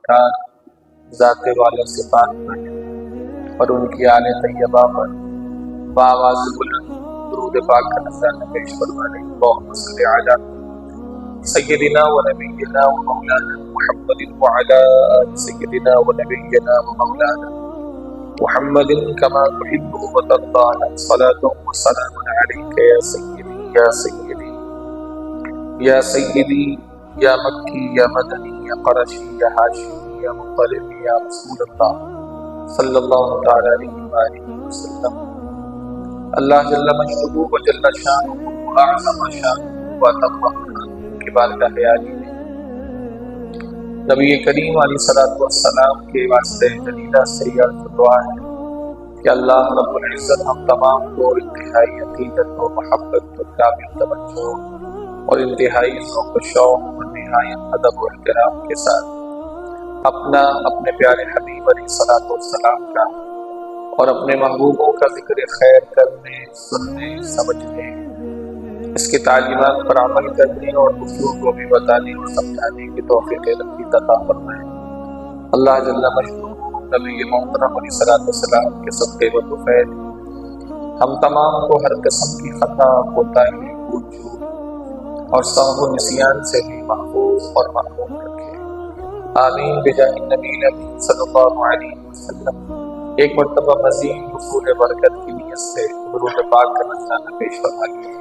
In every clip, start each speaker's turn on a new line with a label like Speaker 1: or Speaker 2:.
Speaker 1: ٹھار ذات والا صفات پر اور ان کی آل طیبہ پر بآواز بلند درود پاک کا نذرانہ پیش فرمانے اللہم صلی علی سیدنا و نبینا و مولانا محمد وعلی آل سیدنا و نبینا و مولانا محمد کما تحب و ترضى صلاة و سلام علیک یا سیدی یا سیدی یا سیدی یا مکی یا مدنی یا قرشی یا ہاشمی یا مطلبی یا رسول اللہ صلی اللہ تعالی علیہ وآلہ وسلم۔ اللہ جل مجدہ و جل شانہ و اعظم شانہ و اتم حکمہ کی بارگاہ عالی میں نبی کریم علیہ الصلوۃ والسلام کے واسطے جلیلہ سے یہ دعا ہے کہ اللہ رب العزت ہم تمام کو انتہائی عقیدت و محبت و کامل توجہ اور انتہائی ذوق و شوق اور نہایت ادب و احترام کے ساتھ اپنے پیارے حبیب علیہ الصلوۃ والسلام کا اور اپنے محبوبوں کا ذکر خیر کرنے، سننے، سمجھنے، اس کی تعلیمات پر عمل کرنے اور دوسروں کو بھی بتانے اور سمجھانے کی توفیق ربی عطا فرمائے۔ اللہ جل مجدہ نبی محترم علیہ الصلوۃ والسلام کے صدقے و توفیق ہم تمام کو ہر قسم کی خطا، کوتاہی، بھول چوک اور سہو و نسیان سے بھی محفوظ اور محفوظ رکھے، آمین بجاہ النبی صلی اللہ علیہ وسلم۔ ایک مرتبہ مزید حصول برکت کی نیت سے درود پاک کا نذرانہ پیش فرما لیا۔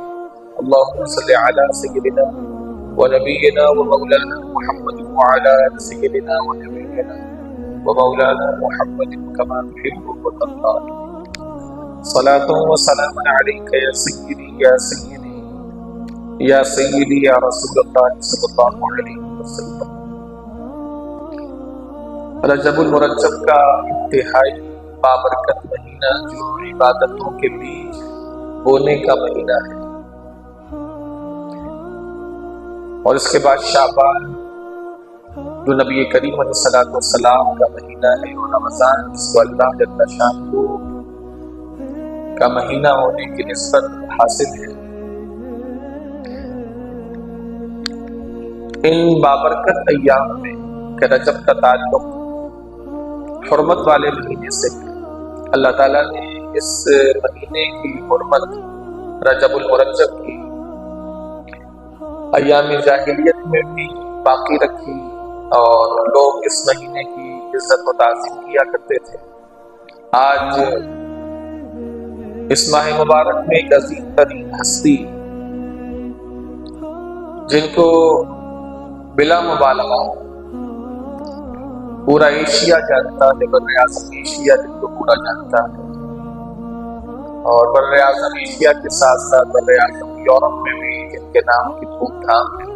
Speaker 1: اللہم صلی علی سیدنا و نبینا و مولانا محمد وعلی سیدنا و نبینا و مولانا محمد کما تحب و ترضى صلاة و سلام علیک یا سیدی یا سیدی یا سیدی یا رسول اللہ صلی اللہ علیہ وسلم۔ رجب المرجب کا انتہائی بابرکت مہینہ جو عبادتوں کے بیچ بونے کا مہینہ ہے، اور اس کے بعد شعبان جو نبی کریم علیہ الصلوۃ والسلام کا مہینہ ہے، اور رمضان جس کو اللہ جل شانہ کا مہینہ ہونے کی نسبت حاصل ہے۔ ان بابرکت ایام میں کہ رجب کا تعلق حرمت والے مہینے سے ہے، اللہ تعالیٰ نے اس مہینے کی حرمت رجب المرجب کی ایام جاہلیت میں بھی باقی رکھی، اور لوگ اس مہینے کی عزت و تعظیم کیا کرتے تھے۔ آج اس ماہ مبارک میں ایک عظیم ترین ہستی جن کو بلا مبالغہ پورا ایشیا جانتا ہے، بر اعظم ایشیا جن کو پورا جانتا ہے، اور بر اعظم ایشیا کے ساتھ ساتھ بر اعظم یورپ میں بھی ان کے نام کی دھوم دھام ہے،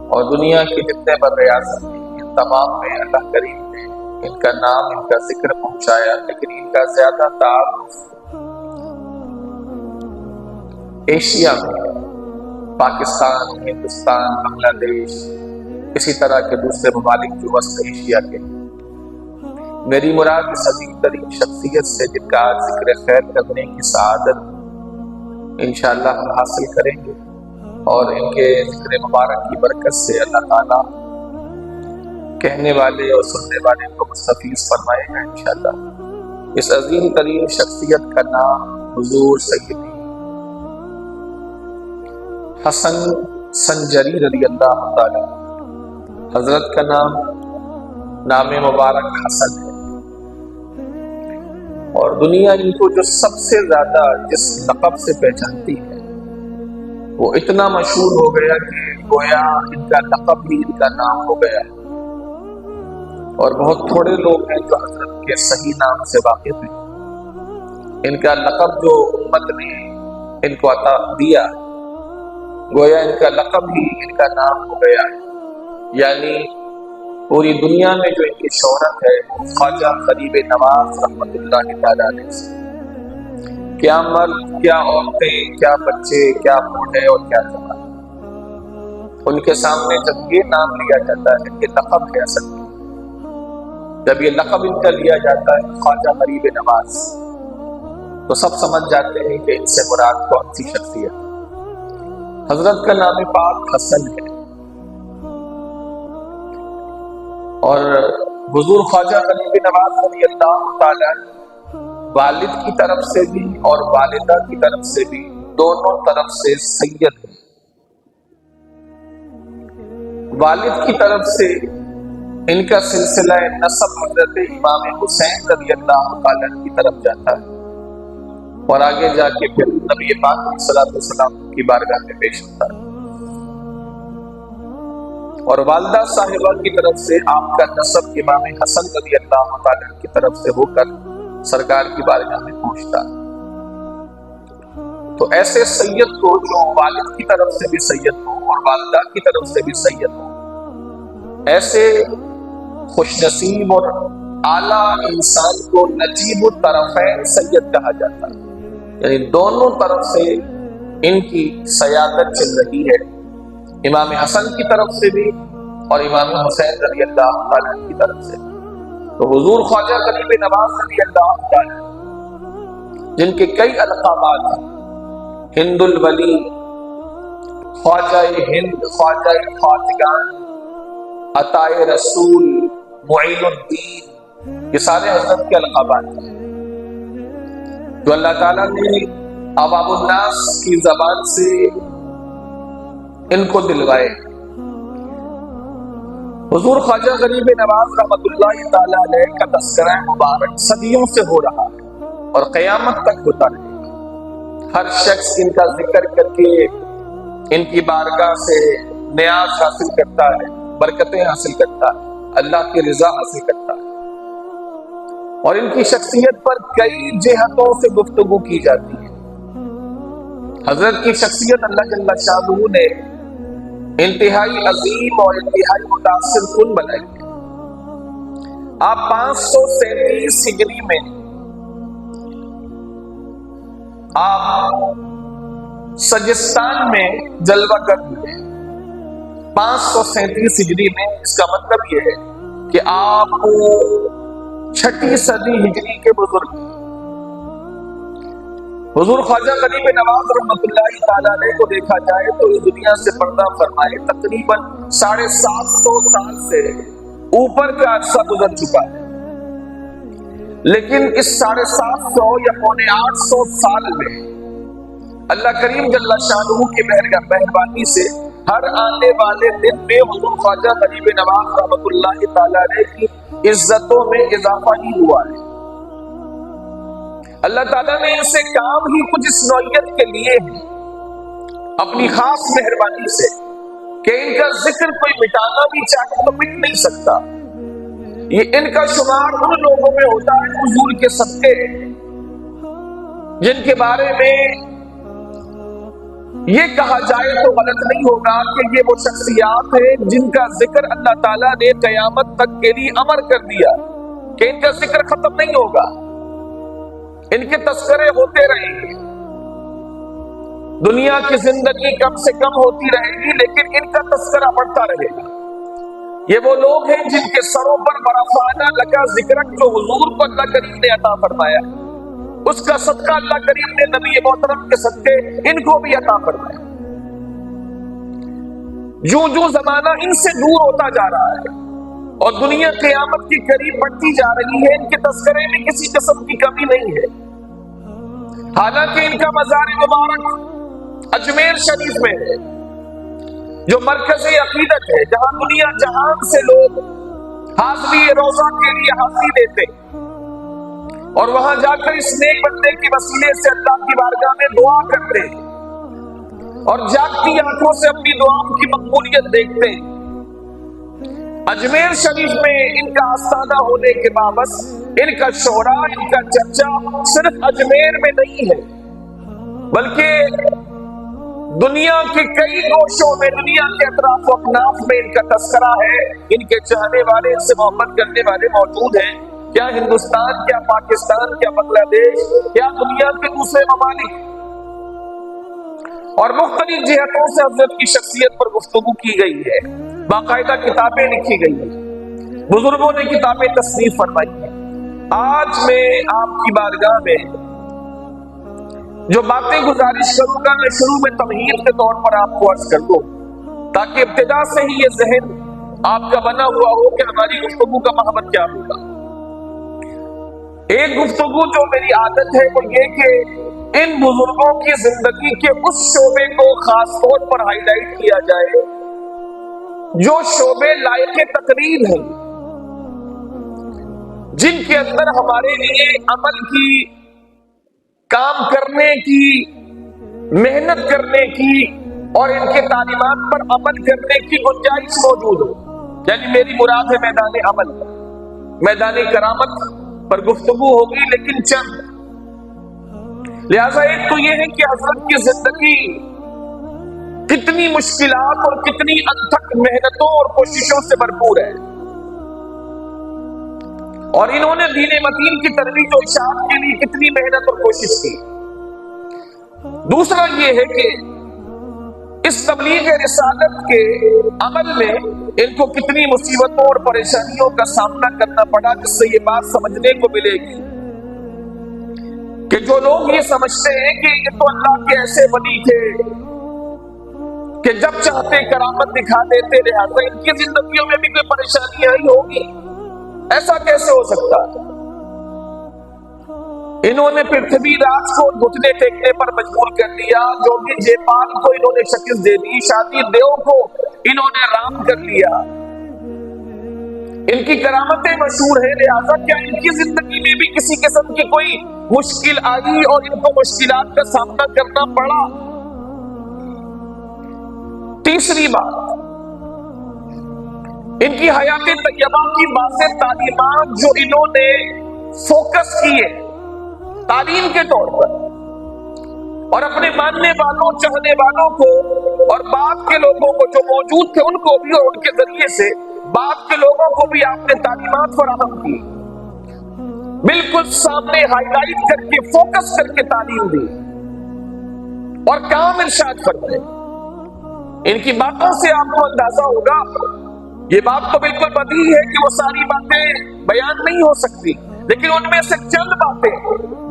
Speaker 1: اور دنیا کے جتنے بر اعظم ہیں ان تمام میں اللہ کریم نے ان کا نام، ان کا ذکر پہنچایا، لیکن ان کا زیادہ تعارف ایشیا میں پاکستان، ہندوستان، بنگلہ دیش، اسی طرح کے دوسرے ممالک جو وسط ایشیا کے ہیں۔ میری مراد اس عظیم ترین شخصیت سے جن کا آج ذکر خیر کرنے کی سعادت انشاءاللہ ہم حاصل کریں گے، اور ان کے ذکر مبارک کی برکت سے اللہ تعالیٰ کہنے والے اور سننے والے کو مستفیض فرمائے گا انشاءاللہ۔ اس عظیم ترین شخصیت کا نام حضور سیدی حسن سنجری رضی اللہ تعالیٰ، حضرت کا نام مبارک حسن ہے، اور دنیا ان کو جو سب سے زیادہ جس لقب سے پہچانتی ہے وہ اتنا مشہور ہو گیا کہ گویا ان کا لقب بھی ان کا نام ہو گیا، اور بہت تھوڑے لوگ ہیں جو حضرت کے صحیح نام سے واقف ہیں۔ ان کا لقب جو امت نے ان کو عطا دیا، گویا ان کا لقب ہی ان کا نام ہو گیا ہے، یعنی پوری دنیا میں جو ان کی شہرت ہے خواجہ غریب نواز رحمۃ اللہ تعالیٰ علیہ سے، کیا مرد، کیا عورتیں، کیا بچے، کیا بوڑھے اور کیا جوان، ان کے سامنے جب یہ نام لیا جاتا ہے کہ لقب ہے اصل میں، جب یہ لقب ان کا لیا جاتا ہے خواجہ غریب نواز، تو سب سمجھ جاتے ہیں کہ ان سے مراد کون سی شخصیت ہے۔ حضرت کا نام پاک حسن ہے، اور حضور خواجہ غریب نواز رضی اللہ تعالیٰ والد کی طرف سے بھی اور والدہ کی طرف سے بھی دونوں طرف سے سید ہیں۔ والد کی طرف سے ان کا سلسلہ نسب حضرت امام حسین رضی اللہ تعالیٰ کی طرف جاتا ہے اور آگے جا کے پھر نبی پاک صلی اللہ علیہ وسلم کی بارگاہ میں پیش ہوتا ہے، اور والدہ صاحبہ کی طرف سے آپ کا نسب امام حسن رضی اللہ تعالیٰ کی طرف سے ہو کر سرکار کی بارگاہ میں پہنچتا ہے۔ تو ایسے سید کو جو والد کی طرف سے بھی سید ہو اور والدہ کی طرف سے بھی سید ہو، ایسے خوش نصیب اور اعلیٰ انسان کو نجیب الطرفین سید کہا جاتا ہے، یعنی دونوں طرف سے ان کی سیادت چل رہی ہے، امام حسن کی طرف سے بھی اور امام حسین رضی اللہ تعالیٰ کی طرف سے۔ تو حضور خواجہ غریب نواز رضی اللہ تعالیٰ جن کے کئی القابات ہیں، ہند الولی، خواجہ ہند، خواجہ خواجگان، عطائے رسول، معین الدین، یہ سارے حضرت کے القابات ہیں جو اللہ تعالیٰ نے عوام الناس کی زبان سے ان کو دلوائے۔ حضور خواجہ غریب نواز رحمۃ اللہ تعالیٰ علیہ کا تذکرہ مبارک صدیوں سے ہو رہا ہے اور قیامت تک ہوتا رہے گا۔ ہر شخص ان کا ذکر کر کے ان کی بارگاہ سے نیاز حاصل کرتا ہے، برکتیں حاصل کرتا ہے، اللہ کی رضا حاصل کرتا ہے، اور ان کی شخصیت پر کئی جہتوں سے گفتگو کی جاتی ہے۔ حضرت کی شخصیت اللہ جل شانہ نے انتہائی عظیم اور انتہائی متاثر کن بنائی ہے۔ آپ 537 ہجری میں آپ سجستان میں جلوہ گر ہوئے، 537 ہجری میں۔ اس کا مطلب یہ ہے کہ آپ 6 صدی ہجری کے بزرگ ہیں۔ حضور خواجہ غریب نواز رحمۃ اللہ تعالیٰ علیہ کو دیکھا جائے تو اس دنیا سے پردہ فرمائے تقریباً 750 سال سے اوپر کا عرصہ گزر چکا ہے، لیکن اس 750 یا 850 سال میں اللہ کریم جل شانہ کی مہربانی سے ہر آنے والے دن میں حضور خواجہ غریب نواز رحمۃ اللہ تعالیٰ علیہ کی عزتوں میں اضافہ ہی ہوا ہے۔ اللہ تعالیٰ نے ان سے کام ہی کچھ اس نوعیت کے لیے ہے، اپنی خاص مہربانی سے، کہ ان کا ذکر کوئی مٹانا بھی چاہے تو مٹ نہیں سکتا۔ یہ ان کا شمار ان لوگوں میں ہوتا ہے حضور کے صدقے، جن کے بارے میں یہ کہا جائے تو غلط نہیں ہوگا کہ یہ وہ شخصیات ہیں جن کا ذکر اللہ تعالیٰ نے قیامت تک کے لیے امر کر دیا کہ ان کا ذکر ختم نہیں ہوگا، ان کے تذکرے ہوتے رہیں گے۔ دنیا کی زندگی کم سے کم ہوتی رہے گی لیکن ان کا تذکرہ بڑھتا رہے گا۔ یہ وہ لوگ ہیں جن کے سروں پر برفانہ لگا ذکرک جو حضور کو اللہ کریم نے عطا فرمایا، اس کا صدقہ اللہ کریم نے نبی محترم کے صدقے ان کو بھی عطا فرمایا۔ جو زمانہ ان سے دور ہوتا جا رہا ہے اور دنیا قیامت کی قریب بڑھتی جا رہی ہے، ان کے تذکرے میں کسی قسم کی کمی نہیں ہے۔ حالانکہ ان کا مزار مبارک اجمیر شریف میں ہے، جو مرکزی عقیدت ہے، جہاں دنیا جہان سے لوگ حاضری روزہ کے لیے حاضری دیتے اور وہاں جا کر اس نیک بندے کے وسیلے سے اللہ کی بارگاہ میں دعا کرتے اور جاگتی آنکھوں سے اپنی دعاؤں کی مقبولیت دیکھتے۔ اجمیر شریف میں ان کا آستانہ ہونے کے باعث ان کا شہرا، ان کا چرچا صرف اجمیر میں نہیں ہے بلکہ دنیا کے کئی گوشوں میں، دنیا کے اطراف و اکناف میں ان کا تذکرہ ہے۔ ان کے چاہنے والے، ان سے محبت کرنے والے موجود ہیں، کیا ہندوستان، کیا پاکستان، کیا بنگلہ دیش، کیا دنیا کے دوسرے ممالک، اور مختلف جہتوں سے حضرت کی شخصیت پر گفتگو کی گئی ہے، باقاعدہ کتابیں لکھی گئی ہیں، بزرگوں نے کتابیں تصنیف فرمائی ہیں۔ آج میں آپ کی بارگاہ میں جو باتیں گزارش کروں گا، میں شروع میں تمہید کے طور پر آپ کو عرض کر دوں تاکہ ابتدا سے ہی یہ ذہن آپ کا بنا ہوا ہو کہ ہماری گفتگو کا محور کیا ہوگا۔ ایک گفتگو جو میری عادت ہے وہ یہ کہ ان بزرگوں کی زندگی کے اس شعبے کو خاص طور پر ہائی لائٹ کیا جائے جو شعبے لائق تقریر ہیں، جن کے اندر ہمارے لیے عمل کی، کام کرنے کی، محنت کرنے کی اور ان کے تعلیمات پر عمل کرنے کی گنجائش موجود ہو۔ یعنی میری مراد ہے میدان عمل، میدان کرامت پر گفتگو ہوگی لیکن چند۔ لہذا ایک تو یہ ہے کہ حضرت کی زندگی کتنی مشکلات اور کتنی انتھک محنتوں اور کوششوں سے بھرپور ہے، اور انہوں نے دین متین کی ترویج و اشاعت کے لیے کتنی محنت اور کوشش کی۔ دوسرا یہ ہے کہ اس تبلیغ رسالت کے عمل میں ان کو کتنی مصیبتوں اور پریشانیوں کا سامنا کرنا پڑا، جس سے یہ بات سمجھنے کو ملے گی کہ جو لوگ یہ سمجھتے ہیں کہ یہ تو اللہ کے ایسے ولی تھے کہ جب چاہتے کرامت دکھا دیتے، لہٰذا ان کی زندگیوں میں بھی کوئی پریشانی آئی ہوگی، ایسا کیسے ہو سکتا ہے؟ انہوں نے پرتھوی راج کو گھٹنے ٹیکنے پر مجبور کر دیا، جوگی جے پال کو انہوں نے شکست دے دی، شادی دیو کو انہوں نے رام کر لیا۔ ان کی کرامتیں مشہور ہیں، لہذا کیا ان کی زندگی میں بھی کسی قسم کی کوئی مشکل آئی اور ان کو مشکلات کا سامنا کرنا پڑا؟ تیسری بات، ان کی حیات طیبہ کی واضح تعلیمات جو انہوں نے فوکس کیے تعلیم کے طور پر، اور اپنے ماننے والوں، چاہنے والوں کو اور بعد کے لوگوں کو جو موجود تھے ان کو بھی، اور ان کے ذریعے سے بعد کے لوگوں کو بھی آپ نے تعلیمات فراہم کی، بالکل سامنے ہائی لائٹ کر کے فوکس کر کے تعلیم دی اور کام ارشاد فرمائے۔ ان کی باتوں سے آپ کو اندازہ ہوگا، یہ بات تو بالکل بدیہی ہے کہ وہ ساری باتیں بیان نہیں ہو سکتی، لیکن ان میں سے چند باتیں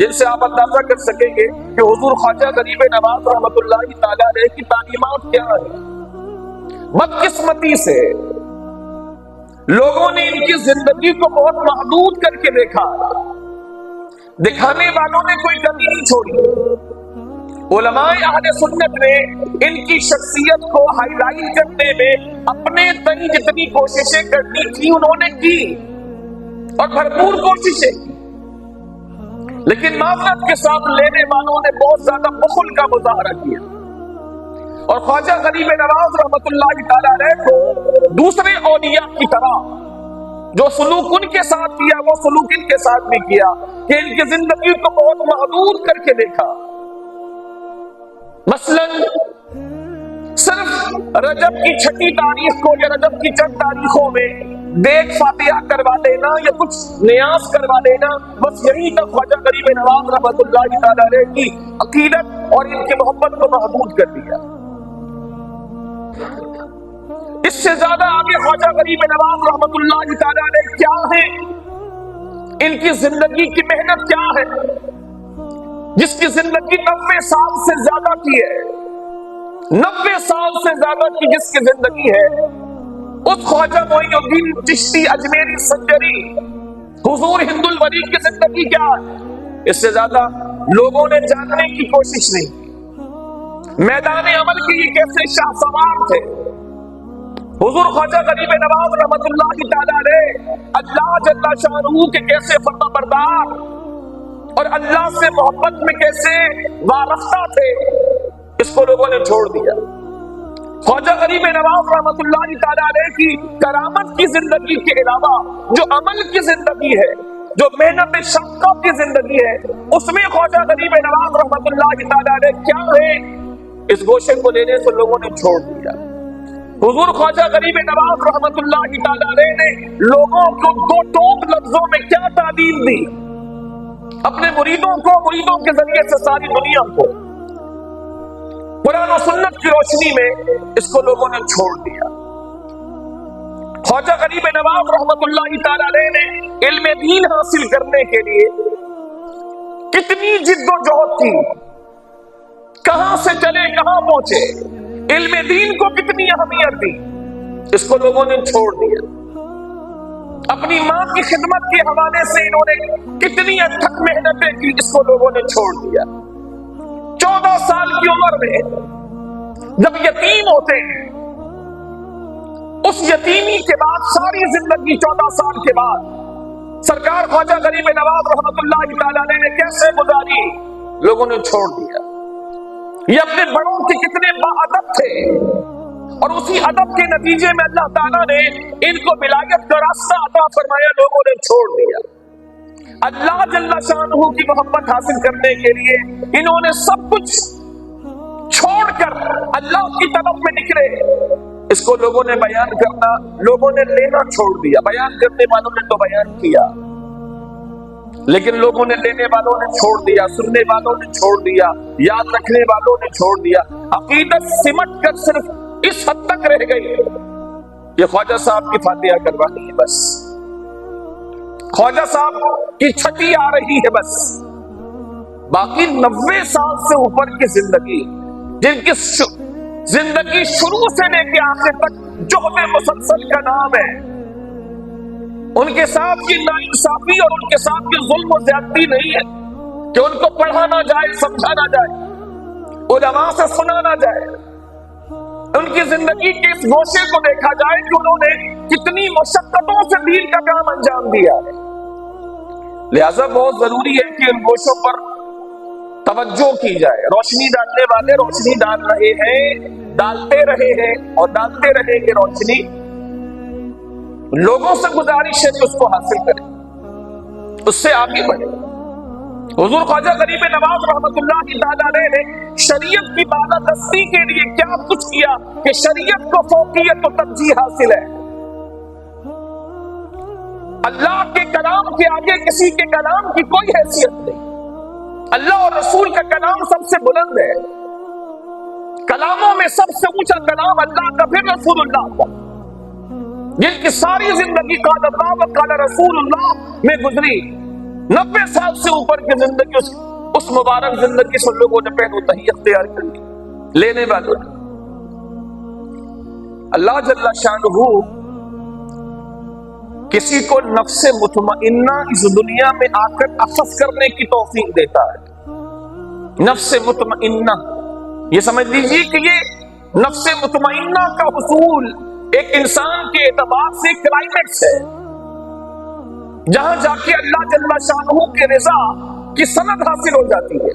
Speaker 1: جن سے آپ اندازہ کر سکیں گے کہ حضور خواجہ غریب نواز رحمۃ اللہ تعالیٰ علیہ کی تعلیمات کیا ہیں۔ بدقسمتی سے لوگوں نے ان کی زندگی کو بہت محدود کر کے دیکھا، دکھانے والوں نے کوئی کمی نہیں چھوڑی۔ علماء اہل سنت نے ان کی شخصیت کو ہائی لائٹ کرنے میں اپنے تئیں جتنی کوششیں کرنی تھی انہوں نے کی، اور بھرپور کوششیں کی، لیکن معذرت کے ساتھ لینے والوں نے بہت زیادہ بخل کا مظاہرہ کیا، اور خواجہ غریب نواز رحمۃ اللہ تعالیٰ علیہ کو دوسرے اولیاء کی طرح جو سلوک ان کے ساتھ کیا وہ سلوک ان کے ساتھ بھی کیا، کہ ان کی زندگی کو بہت محدود کر کے دیکھا۔ مثلاً صرف رجب کی 6 تاریخ کو یا رجب کی چند تاریخوں میں دیکھ فاتحہ کروا دینا یا کچھ نیاز کروا دینا، بس یہی تک خواجہ غریب نواز رحمۃ اللہ تعالیٰ علیہ کی عقیدت اور ان کی محبت کو محدود کر دیا۔ اس سے زیادہ آگے خواجہ غریب نواز رحمۃ اللہ تعالیٰ علیہ کیا ہے، ان کی زندگی کی محنت کیا ہے، جس کی زندگی 90 سال سے زیادہ کی ہے، 90 سال سے زیادہ کی جس کی زندگی ہے، اس خواجہ معین الدین چشتی اجمیری سنجری حضور ہند الولی کی زندگی کیا ہے، اس سے زیادہ لوگوں نے جاننے کی کوشش نہیں کی۔ میدان عمل کے یہ کیسے شاہ سوار تھے۔ حضور خواجہ غریب نواز رحمۃ اللہ تعالیٰ علیہ اللہ جل شانہ کے کیسے فرما بردار اور اللہ سے محبت میں کیسے وابستہ تھے، اس کو لوگوں نے چھوڑ دیا۔ خواجہ غریب نواز رحمۃ اللہ تعالیٰ علیہ کی کرامت کی زندگی کے علاوہ جو عمل کی زندگی ہے، جو محنت شقہ کی زندگی ہے، اس میں خواجہ غریب نواز رحمۃ اللہ تعالیٰ علیہ کیا ہے، اس گوشے کو لینے سے لوگوں نے چھوڑ دیا۔ حضور خواجہ غریب نواز رحمۃ اللہ تعالیٰ علیہ نے لوگوں کو 2 ٹوک لفظوں میں کیا تعلیم دی، اپنے مریدوں کو، مریدوں کے ذریعے سے ساری دنیا کو، قرآن و سنت کی روشنی میں اس کو لوگوں نے چھوڑ دیا۔ خواجہ غریب نواز رحمۃ اللہ تعالیٰ علیہ نے علم دین حاصل کرنے کے لیے کتنی جد و جہد کی، کہاں سے چلے کہاں پہنچے، علم دین کو کتنی اہمیت دی، اس کو لوگوں نے چھوڑ دیا. اپنی ماں کی خدمت کے حوالے سے انہوں نے کتنی انتھک محنتیں کی، اس کو لوگوں نے چھوڑ دیا. 14 سال کی عمر میں جب یتیم ہوتے ہیں، اس یتیمی کے بعد ساری زندگی 14 سال کے بعد سرکار خواجہ غریب نواز رحمت اللہ تعالی علیہ نے کیسے گزاری، لوگوں نے چھوڑ دیا. یہ اپنے بڑوں کے کتنے باادب تھے، اور اسی ادب کے نتیجے میں اللہ تعالیٰ نے ان کو ولایت کا راستہ عطا فرمایا، لوگوں نے چھوڑ دیا. اللہ جل شانہ کی محبت حاصل کرنے کے لیے انہوں نے سب کچھ چھوڑ کر اللہ کی طرف میں نکلے. اس کو لوگوں نے بیان کرنا، لوگوں نے لینا چھوڑ دیا. بیان کرنے والوں نے تو بیان کیا، لیکن لوگوں نے لینے والوں نے چھوڑ دیا، سننے والوں نے چھوڑ دیا، یاد رکھنے والوں نے چھوڑ دیا. عقیدت سمٹ کر صرف اس حد تک رہ گئی، یہ خواجہ صاحب کی فاتحہ کروانی ہے بس، خواجہ صاحب کی چھٹی آ رہی ہے بس. باقی 90 سال سے اوپر کی زندگی، جن کی زندگی شروع سے لے کے آخر تک جہد مسلسل کا نام ہے، ان کے ساتھ کی ناانصافی اور ان کے ساتھ کی ظلم و زیادتی نہیں ہے کہ ان کو پڑھا نہ جائے، سمجھا نہ جائے، علماء سے سنا نہ جائے. ان کی زندگی کے اس گوشے کو دیکھا جائے کہ انہوں نے کتنی مشقتوں سے دین کا کام انجام دیا ہے. لہذا بہت ضروری ہے کہ ان گوشوں پر توجہ کی جائے. روشنی ڈالنے والے روشنی ڈال رہے ہیں، ڈالتے رہے ہیں اور ڈالتے رہیں گے روشنی. لوگوں سے گزارش ہے کہ اس کو حاصل کریں، اس سے آگے بڑھیں. حضور خواجہ غریب نواز رحمت اللہ تعالی علیہ نے شریعت کی بالادستی کے لیے کیا کچھ کیا کہ شریعت کو فوقیت و ترجیح حاصل ہے. اللہ کے کلام کے آگے کسی کے کلام کی کوئی حیثیت نہیں. اللہ اور رسول کا کلام سب سے بلند ہے. کلاموں میں سب سے اونچا کلام اللہ کا، پھر رسول اللہ کا، جن کی ساری زندگی قال اللہ و قال رسول اللہ میں گزری. 90 سال سے اوپر کی زندگی، اس مبارک زندگی سے لوگوں نے پہلو تہی اختیار کر لی، لینے والوں نے. اللہ جل شانہ کسی کو نفس مطمئنہ اس دنیا میں آ کر اخذ کرنے کی توفیق دیتا ہے. نفس مطمئنہ، یہ سمجھ لیجیے کہ یہ نفس مطمئنہ کا حصول ایک انسان کے اعتبار سے کلائمیکس ہے، جہاں جا کے اللہ جل شانہ کے رضا کی سند حاصل ہو جاتی ہے،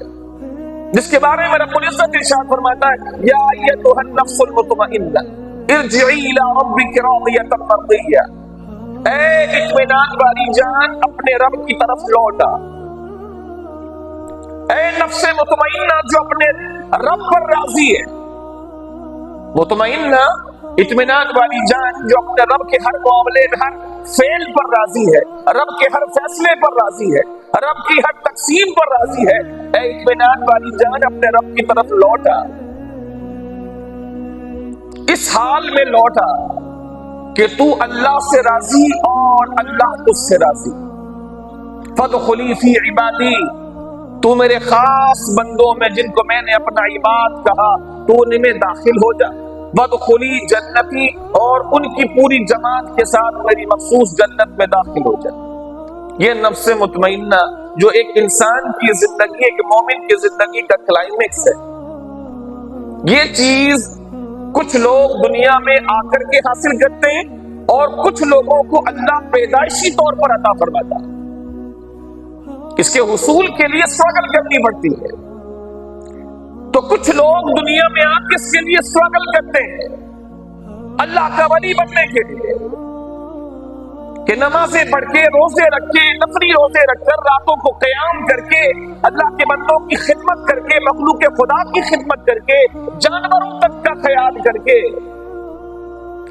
Speaker 1: جس کے بارے میں رب العزت ارشاد فرماتا ہے یا ایتھا النفس المطمئنہ ارجعی الی ربک راضیۃ مرضیہ. اے اطمینان والی جان، اپنے رب کی طرف لوٹا. اے نفس مطمئنہ جو اپنے رب پر راضی ہے، مطمئنہ اطمینان والی جان جو اپنے رب کے ہر معاملے میں، ہر فعل پر راضی ہے، رب کے ہر فیصلے پر راضی ہے، رب کی ہر تقسیم پر راضی ہے. اے اطمینان والی جان، اپنے رب کی طرف لوٹا. اس حال میں لوٹا کہ تو اللہ سے راضی اور اللہ تجھ سے راضی. فادخلی فی عبادی، تو میرے خاص بندوں میں جن کو میں نے اپنا عباد کہا، تو ان میں داخل ہو جا. وادخلی جنتی، اور ان کی پوری جماعت کے ساتھ میری مخصوص جنت میں داخل ہو جا. یہ نفس مطمئنہ جو ایک انسان کی زندگی، ایک مومن کی زندگی کا کلائمیکس ہے. یہ چیز کچھ لوگ دنیا میں آ کر کے حاصل کرتے ہیں اور کچھ لوگوں کو اللہ پیدائشی طور پر عطا فرماتا ہے. اس کے حصول کے لیے سٹرگل کرنی پڑتی ہے. تو کچھ لوگ دنیا میں آ کے اس کے لیے سٹرگل کرتے ہیں اللہ کا ولی بننے کے لیے، کہ نمازیں پڑھ کے، روزے رکھ کے، نفلی روزے رکھ کر، راتوں کو قیام کر کے، اللہ کے بندوں کی خدمت کر کے، مخلوق خدا کی خدمت کر کے، جانوروں تک کا خیال کر کے،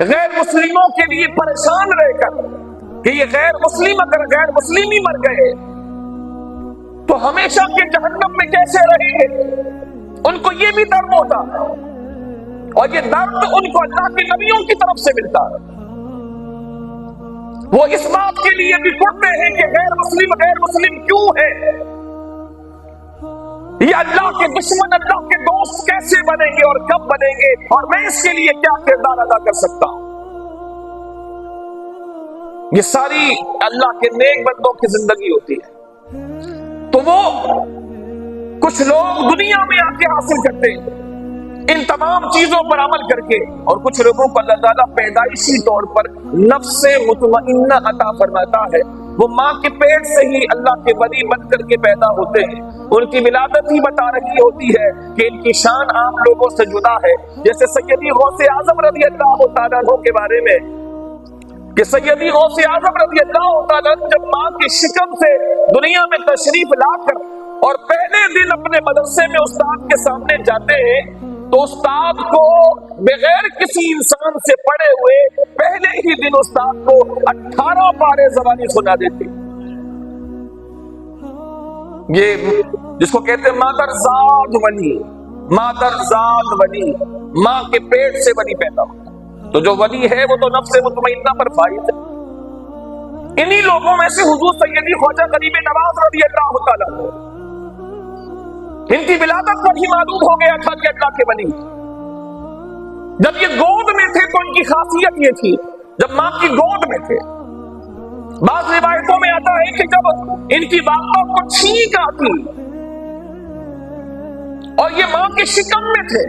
Speaker 1: غیر مسلموں کے لیے پریشان رہ کر کہ یہ غیر مسلم اگر غیر مسلم ہی مر گئے تو ہمیشہ کے جہنم میں کیسے رہیں گے. ان کو یہ بھی درد ہوتا ہے، اور یہ درد ان کو اللہ کے نبیوں کی طرف سے ملتا ہے. وہ اس بات کے لیے بھی پڑھتے ہیں کہ غیر مسلم کیوں ہے، یہ اللہ کے دشمن اللہ کے دوست کیسے بنیں گے اور کب بنیں گے، اور میں اس کے لیے کیا کردار ادا کر سکتا ہوں. یہ ساری اللہ کے نیک بندوں کی زندگی ہوتی ہے۔ تو وہ کچھ لوگ دنیا میں آ کے حاصل کرتے ہیں ان تمام چیزوں پر عمل کر کے، اور کچھ لوگوں کو اللہ تعالیٰ پیدائشی طور پر نفس مطمئنہ عطا فرماتا ہے۔ وہ ماں کے پیٹ سے ہی اللہ کے ولی بن کر کے پیدا ہوتے ہیں۔ ان کی ولادت ہی بتا رہی ہوتی ہے کہ ان کی شان عام لوگوں سے جدا ہے، جیسے سیدی غوث اعظم رضی اللہ تعالیٰ عنہ کے بارے میں کہ سیدی غوث اعظم رضی اللہ تعالیٰ عنہ جب ماں کی شکم سے دنیا میں تشریف لا کر اور پہلے دن اپنے مدرسے میں استاد کے سامنے جاتے ہیں تو استاد کو بغیر کسی انسان سے پڑھے ہوئے پہلے ہی دن استاد کو 18 پارے زبانی سنا دیتے۔ یہ جس کو کہتے ہیں مادرزاد ولی، مادرزاد ولی، ماں کے پیٹ سے ولی پیدا ہوتا ہے۔ تو جو ولی ہے وہ تو نفس مطمئنہ پر فائز ہے۔ انہی لوگوں میں سے حضور سیدی خواجہ غریب نواز رضی اللہ تعالیٰ عنہ، ان کی ولادت پر ہی معلوم ہو گیا تھا کہ اللہ کے ولی۔ جب یہ گود میں تھے تو ان کی خاصیت یہ تھی، جب ماں کی گود میں تھے، بعض روایتوں میں آتا ہے کہ جب ان کی والدہ کو چھینک آتی اور یہ ماں کے شکم میں تھے،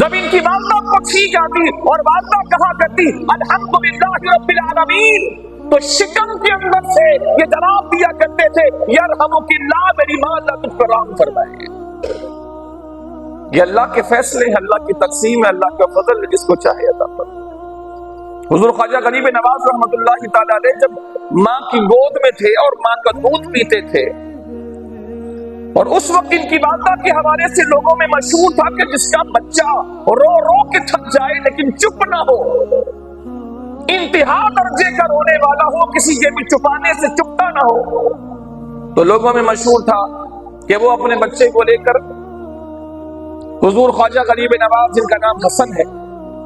Speaker 1: جب ان کی والدہ کو چھینک آتی اور والدہ کہا کرتی الحمدللہ رب العالمین، تو شکم کے اندر سے یہ جواب دیا کرتے تھے یرحمک اللہ، میری ماں اللہ تجھ پر رحم فرمائے۔ یہ اللہ کے فیصلے ہیں، اللہ کی تقسیم ہے، اللہ کا فضل ہے، جس کو چاہے عطا فرمائے۔ حضور خواجہ غریب نواز رحمۃ اللہ تعالیٰ علیہ جب ماں کی گود میں تھے اور ماں کا دودھ پیتے تھے، اور اس وقت ان کی والدہ کے حوالے سے لوگوں میں مشہور تھا کہ جس کا بچہ رو رو کے تھک جائے لیکن چپ نہ ہو، انتہا درجے کا رونے والا ہو، کسی کے بھی چھپانے سے چپتا نہ ہو، تو لوگوں میں مشہور تھا کہ وہ اپنے بچے کو لے کر حضور خواجہ غریب نواز، جن کا نام حسن ہے،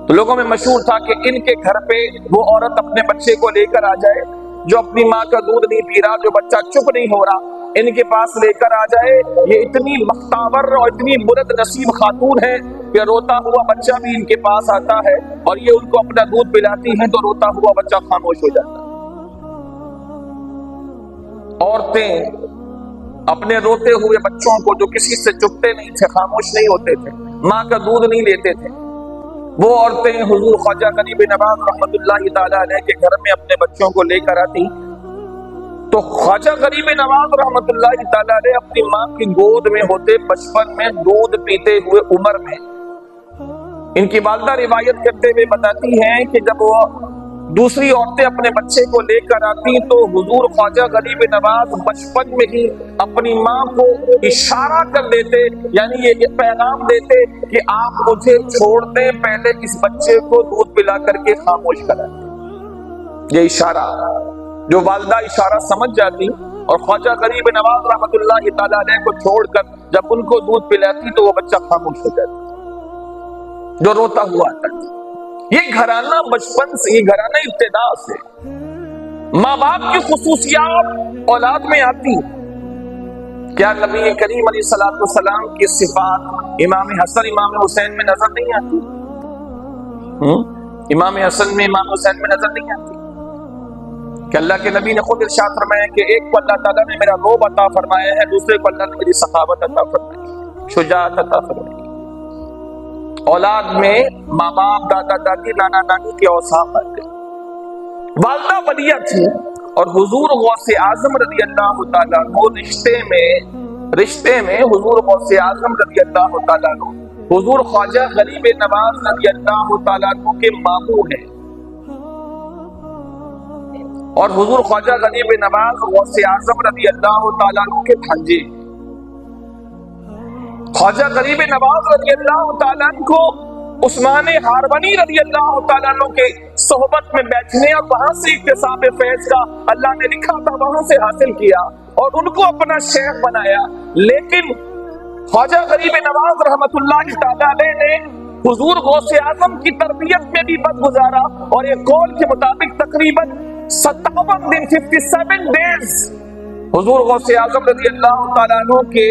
Speaker 1: تو لوگوں میں مشہور تھا کہ ان کے گھر پہ وہ عورت اپنے بچے کو لے کر آ جائے جو اپنی ماں کا دودھ نہیں پی رہا، جو بچہ چپ نہیں ہو رہا، ان کے پاس لے کر آ جائے۔ یہ اتنی بختاور اور اتنی برد نصیب خاتون ہے کہ روتا ہوا بچہ بھی ان کے پاس آتا ہے اور یہ ان کو اپنا دودھ پلاتی ہیں تو روتا ہوا بچہ خاموش ہو جاتا ہے۔ عورتیں اپنے روتے ہوئے بچوں کو جو کسی سے چپتے نہیں تھے، خاموش نہیں ہوتے تھے، ماں کا دودھ نہیں لیتے تھے، وہ عورتیں حضور خواجہ غریب نواز رحمۃ اللہ تعالیٰ علیہ کے گھر میں اپنے بچوں کو لے کر آتی، تو خواجہ غریب نواز رحمۃ اللہ تعالیٰ علیہ اپنی ماں کی گود میں ہوتے، بچپن میں دودھ پیتے ہوئے عمر میں، ان کی والدہ روایت کرتے ہوئے بتاتی ہیں کہ جب وہ دوسری عورتیں اپنے بچے کو لے کر آتی تو حضور خواجہ غریب نواز بچپن میں ہی اپنی ماں کو اشارہ کر دیتے، یعنی یہ پیغام دیتے کہ آپ مجھے چھوڑ دیں، پہلے اس بچے کو دودھ پلا کر کے خاموش کرائیں۔ یہ اشارہ جو والدہ اشارہ سمجھ جاتی اور خواجہ غریب نواز رحمۃ اللہ تعالیٰ علیہ کو چھوڑ کر جب ان کو دودھ پلاتی تو وہ بچہ خاموش ہو جاتا جو روتا ہوا آتا۔ یہ گھرانہ بچپن سے، یہ گھرانہ ابتدا سے، ماں باپ کی خصوصیات اولاد میں آتی۔ کیا نبی کریم علیہ الصلوۃ والسلام کی صفات امام حسن امام حسین میں نظر نہیں آتی؟ امام حسن میں امام حسین میں نظر نہیں آتی کہ اللہ کے نبی نے خود ارشاد فرمایا کہ ایک کو اللہ تعالیٰ نے میرا روب عطا فرمایا ہے، دوسرے کو اللہ نے میری سخاوت عطا فرمائی ہے، شجاعت عطا فرمائی ہے۔ اولاد میں ماں باپ، دادا دادی، نانا نانی کے اوصاف آتے۔ والدہ ولیہ تھی اور حضور غوث اعظم رضی اللہ تعالیٰ عنہ رشتے میں حضور غوث اعظم رضی اللہ تعالیٰ عنہ حضور خواجہ غریب نواز رضی اللہ تعالیٰ عنہ کے ماموں ہیں، اور حضور خواجہ غریب نواز غوث اعظم رضی اللہ تعالیٰ عنہ کے بھانجے۔ خواجہ غریب نواز رضی اللہ تعالیٰ عنہ کو عثمان ہارونی رضی اللہ تعالیٰ عنہ کے صحبت میں بیٹھنے اور وہاں سے اکتساب فیض کا اللہ نے لکھا تھا وہاں سے حاصل کیا اور ان کو اپنا شیخ بنایا، لیکن خواجہ غریب نواز رحمت اللہ تعالیٰ علیہ نے حضور غوث اعظم کی تربیت میں بھی وقت گزارا، اور ایک قول کے مطابق تقریباً 57 دن 57 ڈیز حضور غوث اعظم رضی اللہ تعالیٰ عنہ کے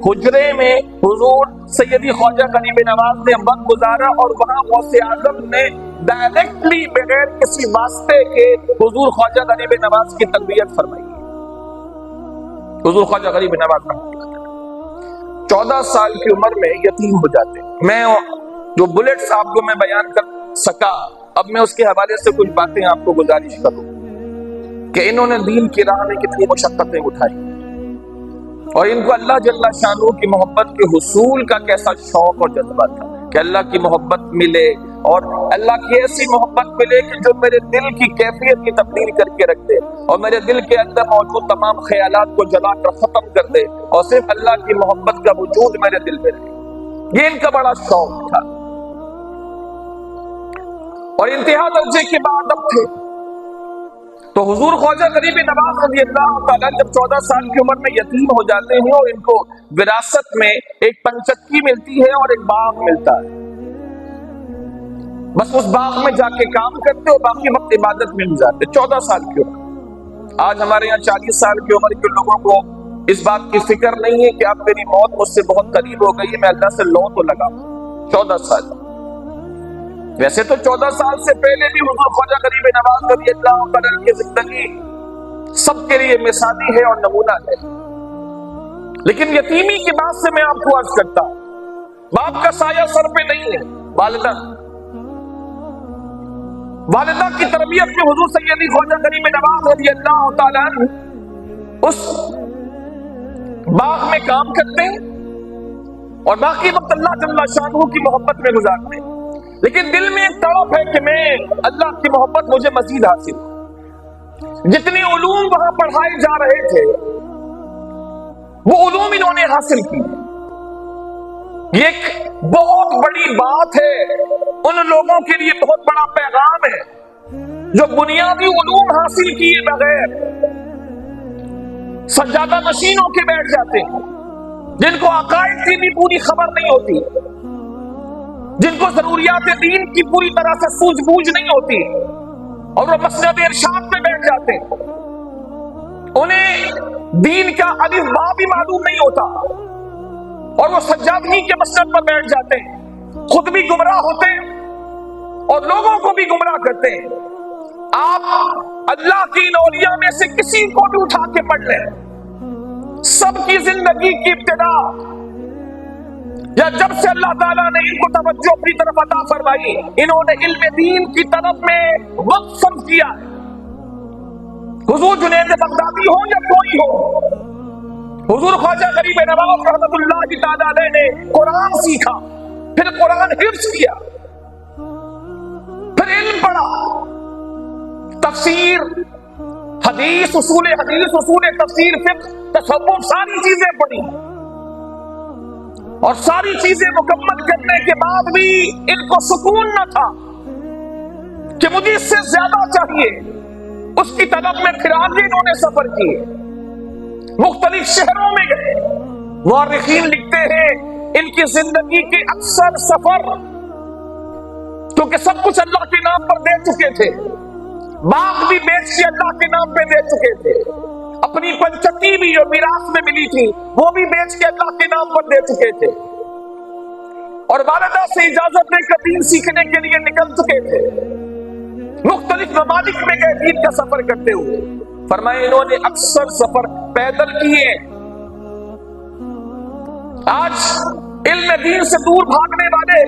Speaker 1: حجرے میں حضور سیدی خواجہ غریب نواز نے وقت گزارا، اور وہاں غوث اعظم نے ڈائریکٹلی بغیر کسی واسطے کے حضور خواجہ غریب نواز کی تربیت فرمائی ہے. حضور خواجہ غریب نواز 14 سال کی عمر میں یتیم ہو جاتے ہیں. میں جو بلیٹس آپ کو میں بیان کر سکا، اب میں اس کے حوالے سے کچھ باتیں آپ کو گزارش کروں کہ انہوں نے دین کی راہ میں کتنی مشقتیں اٹھائی اور ان کو اللہ جل شانہ کی محبت کے حصول کا کیسا شوق اور جذبہ تھا کہ اللہ کی محبت ملے اور اللہ کی ایسی محبت ملے کہ جو میرے دل کی کیفیت کی تبدیل کر کے رکھ دے اور میرے دل کے اندر موجود تمام خیالات کو جلا کر ختم کر دے اور صرف اللہ کی محبت کا وجود میرے دل میں رہے. یہ ان کا بڑا شوق تھا اور انتہا درجے کے بعد اب تھے. تو حضور خواجہ غریب نواز رضی اللہ تعالیٰ جب 14 سال کی عمر میں یتیم ہو جاتے ہیں اور ان کو وراثت میں ایک پنچکی ملتی ہے اور ایک باغ ملتا ہے. بس اس باغ میں جا کے کام کرتے اور باقی وقت عبادت میں گزارتے. 14 سال کی عمر. آج ہمارے یہاں 40 سال کی عمر کے لوگوں کو اس بات کی فکر نہیں ہے کہ اب میری موت مجھ سے بہت قریب ہو گئی ہے، میں اللہ سے لو تو لگا. 14 سال. ویسے تو 14 سال سے پہلے بھی حضور خواجہ غریب نواز رضی اللہ تعالیٰ کی زندگی سب کے لیے مثالی ہے اور نمونہ ہے. لیکن یتیمی کی بات سے میں آپ کو عرض کرتا ہوں، باپ کا سایہ سر پہ نہیں ہے. والدہ کی تربیت میں حضور سیدی خواجہ غریب نواز رضی اللہ تعالیٰ اس باغ میں کام کرتے ہیں اور باقی وقت اللہ جل شانہ کی محبت میں گزارتے ہیں. لیکن دل میں ایک تڑپ ہے کہ میں اللہ کی محبت مجھے مزید حاصل ہو. جتنے علوم وہاں پڑھائے جا رہے تھے وہ علوم انہوں نے حاصل کی. یہ ایک بہت بڑی بات ہے، ان لوگوں کے لیے بہت بڑا پیغام ہے جو بنیادی علوم حاصل کیے بغیر سجادہ نشینوں کے بیٹھ جاتے ہیں، جن کو عقائد کی بھی پوری خبر نہیں ہوتی، جن کو ضروریات دین کی پوری طرح سے سوجھ بوجھ نہیں ہوتی اور وہ مسند ارشاد پہ بیٹھ جاتے ہیں. انہیں دین کا الف با بھی معلوم نہیں ہوتا اور وہ سجادگی کے مسند پر بیٹھ جاتے ہیں، خود بھی گمراہ ہوتے ہیں اور لوگوں کو بھی گمراہ کرتے ہیں. آپ اللہ کی ان اولیاء میں سے کسی کو بھی اٹھا کے پڑھ لیں، سب کی زندگی کی ابتدا یا جب سے اللہ تعالیٰ نے ان کو توجہ اپنی طرف عطا فرمائی، انہوں نے علم دین کی طرف میں وقت صرف کیا ہے. حضور جنید بغدادی ہو یا کوئی ہو، حضور خواجہ غریب نواز رحمت اللہ تعالیٰ علیہ نے قرآن سیکھا، پھر قرآن حفظ کیا، پھر علم پڑھا، تفسیر، حدیث، اصول تفسیر، فقہ، تصوف، ساری چیزیں پڑھی اور ساری چیزیں مکمل کرنے کے بعد بھی ان کو سکون نہ تھا کہ مجھے اس سے زیادہ چاہیے. اس کی طلب میں پھر آگے انہوں نے سفر کیے، مختلف شہروں میں گئے. مورخین لکھتے ہیں ان کی زندگی کے اکثر سفر، کیونکہ سب کچھ اللہ کے نام پر دے چکے تھے، باغ بھی بیچ کے اللہ کے نام پہ دے چکے تھے، اپنی پنچکی بھی جو میراث میں ملی تھی وہ بھی بیچ کے اللہ کے نام پر دے چکے تھے اور والدہ سے اجازت لے کر دین سیکھنے کے لیے نکل چکے تھے. مختلف ممالک میں گئے دین کا سفر کرتے ہوئے. فرمائے انہوں نے اکثر سفر پیدل کیے. آج علم دین سے دور بھاگنے والے،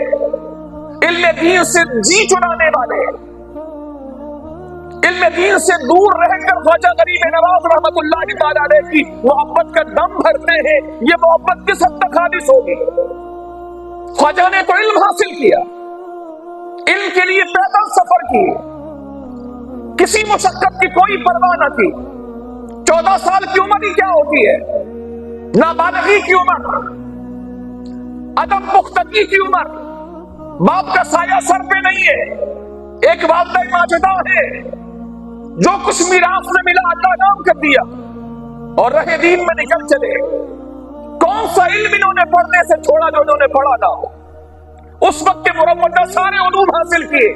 Speaker 1: علم دین سے جی چرانے والے، علم دین سے دور رہ کر خواجہ غریب نواز رحمت اللہ تعالیٰ علیہ کی محبت کا دم بھرتے ہیں. یہ محبت کس حد تک خالص ہوگی؟ خواجہ نے تو علم حاصل کیا، علم کے لیے پیدل سفر کیے، کسی مشقت کی کوئی پرواہ نہ کی. 14 سال کی عمر ہی کیا ہوتی ہے، نابالغی کی عمر، عدم پختگی کی عمر، باپ کا سایہ سر پہ نہیں ہے، ایک والدہ ماجدہ ہے، جو کچھ میراث میں ملا اللہ نام کر دیا اور رہے دین میں نکل چلے. کون سا علم انہوں نے پڑھنے سے چھوڑا جو انہوں نے پڑھا نہ ہو؟ اس وقت کے مرمدہ سارے علوم حاصل کیے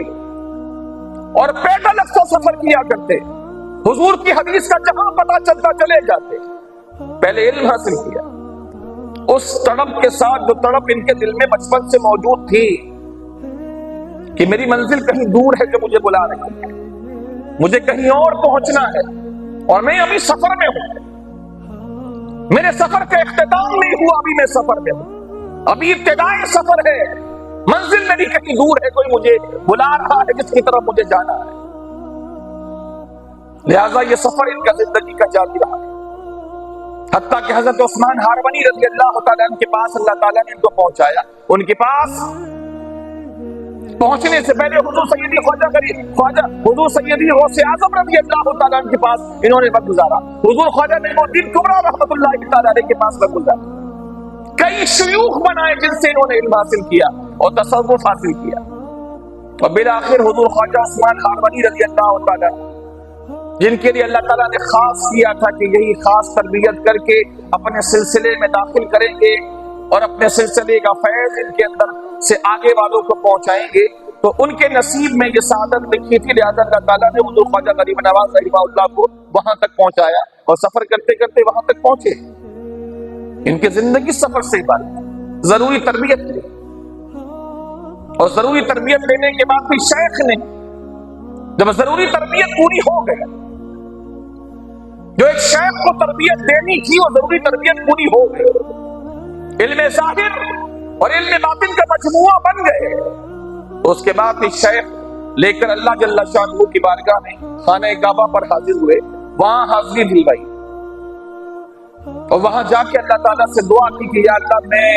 Speaker 1: اور پیدل اکثر سفر کیا کرتے. حضور کی حدیث کا جہاں پتہ چلتا چلے جاتے. پہلے علم حاصل کیا، اس تڑپ کے ساتھ جو تڑپ ان کے دل میں بچپن سے موجود تھی کہ میری منزل کہیں دور ہے جو مجھے بلا رہی ہے، مجھے کہیں اور پہنچنا ہے اور میں ابھی سفر میں ہوں، میرے سفر کا اختتام نہیں ہوا، ابھی میں سفر میں ہوں، ابھی ابتدائی سفر ہے، منزل میری کہیں دور ہے، کوئی مجھے بلا رہا ہے جس کی طرف مجھے جانا ہے۔ لہذا یہ سفر ان کا زندگی کا جاری رہا ہے، حتیٰ کہ حضرت عثمان ہارونی رضی اللہ تعالیٰ عنہ کے پاس اللہ تعالیٰ نے ان کو پہنچایا۔ ان کے پاس پہنچنے سے پہلے حضور سیدی خواجہ حضور سیدی غوث اعظم رضی اللہ تعالیٰ عنہ کے پاس انہوں نے وقت گزارا، حضور خواجہ نعیم الدین کبریٰ رحمۃ اللہ تعالیٰ علیہ کے پاس وقت گزارا، کئی شیوخ بنائے جن سے انہوں نے علم حاصل کیا اور تصوف حاصل کیا، اور بالآخر حضور خواجہ عثمان ہارونی رضی اللہ تعالیٰ جن کے لیے اللہ تعالیٰ نے خاص کیا تھا کہ یہی خاص تربیت کر کے اپنے سلسلے میں داخل کریں گے اور اپنے سلسلے کا فیض ان کے اندر سے آگے والوں کو پہنچائیں گے، تو ان کے نصیب میں یہ سعادت لکھی تھی، لہذا اللہ تعالیٰ نے حضور خواجہ غریب نواز رحمہ اللہ کو وہاں تک پہنچایا اور سفر کرتے کرتے وہاں تک پہنچے۔ ان کی زندگی سفر سے بات ضروری تربیت لی، اور ضروری تربیت لینے کے بعد بھی شیخ نے جب ضروری تربیت پوری ہو گئی، جو ایک شیخ کو تربیت دینی تھی وہ ضروری تربیت پوری ہو گئی، علم ظاہر اور علم باطن کا مجموعہ بن گئے، تو اس کے بعد اس شیخ لے کر اللہ جل شانہ کی بارگاہ میں خانہ کعبہ پر حاضر ہوئے، وہاں حاضری دلوائی اور وہاں جا کے اللہ تعالیٰ سے دعا کی کہ یا اللہ میں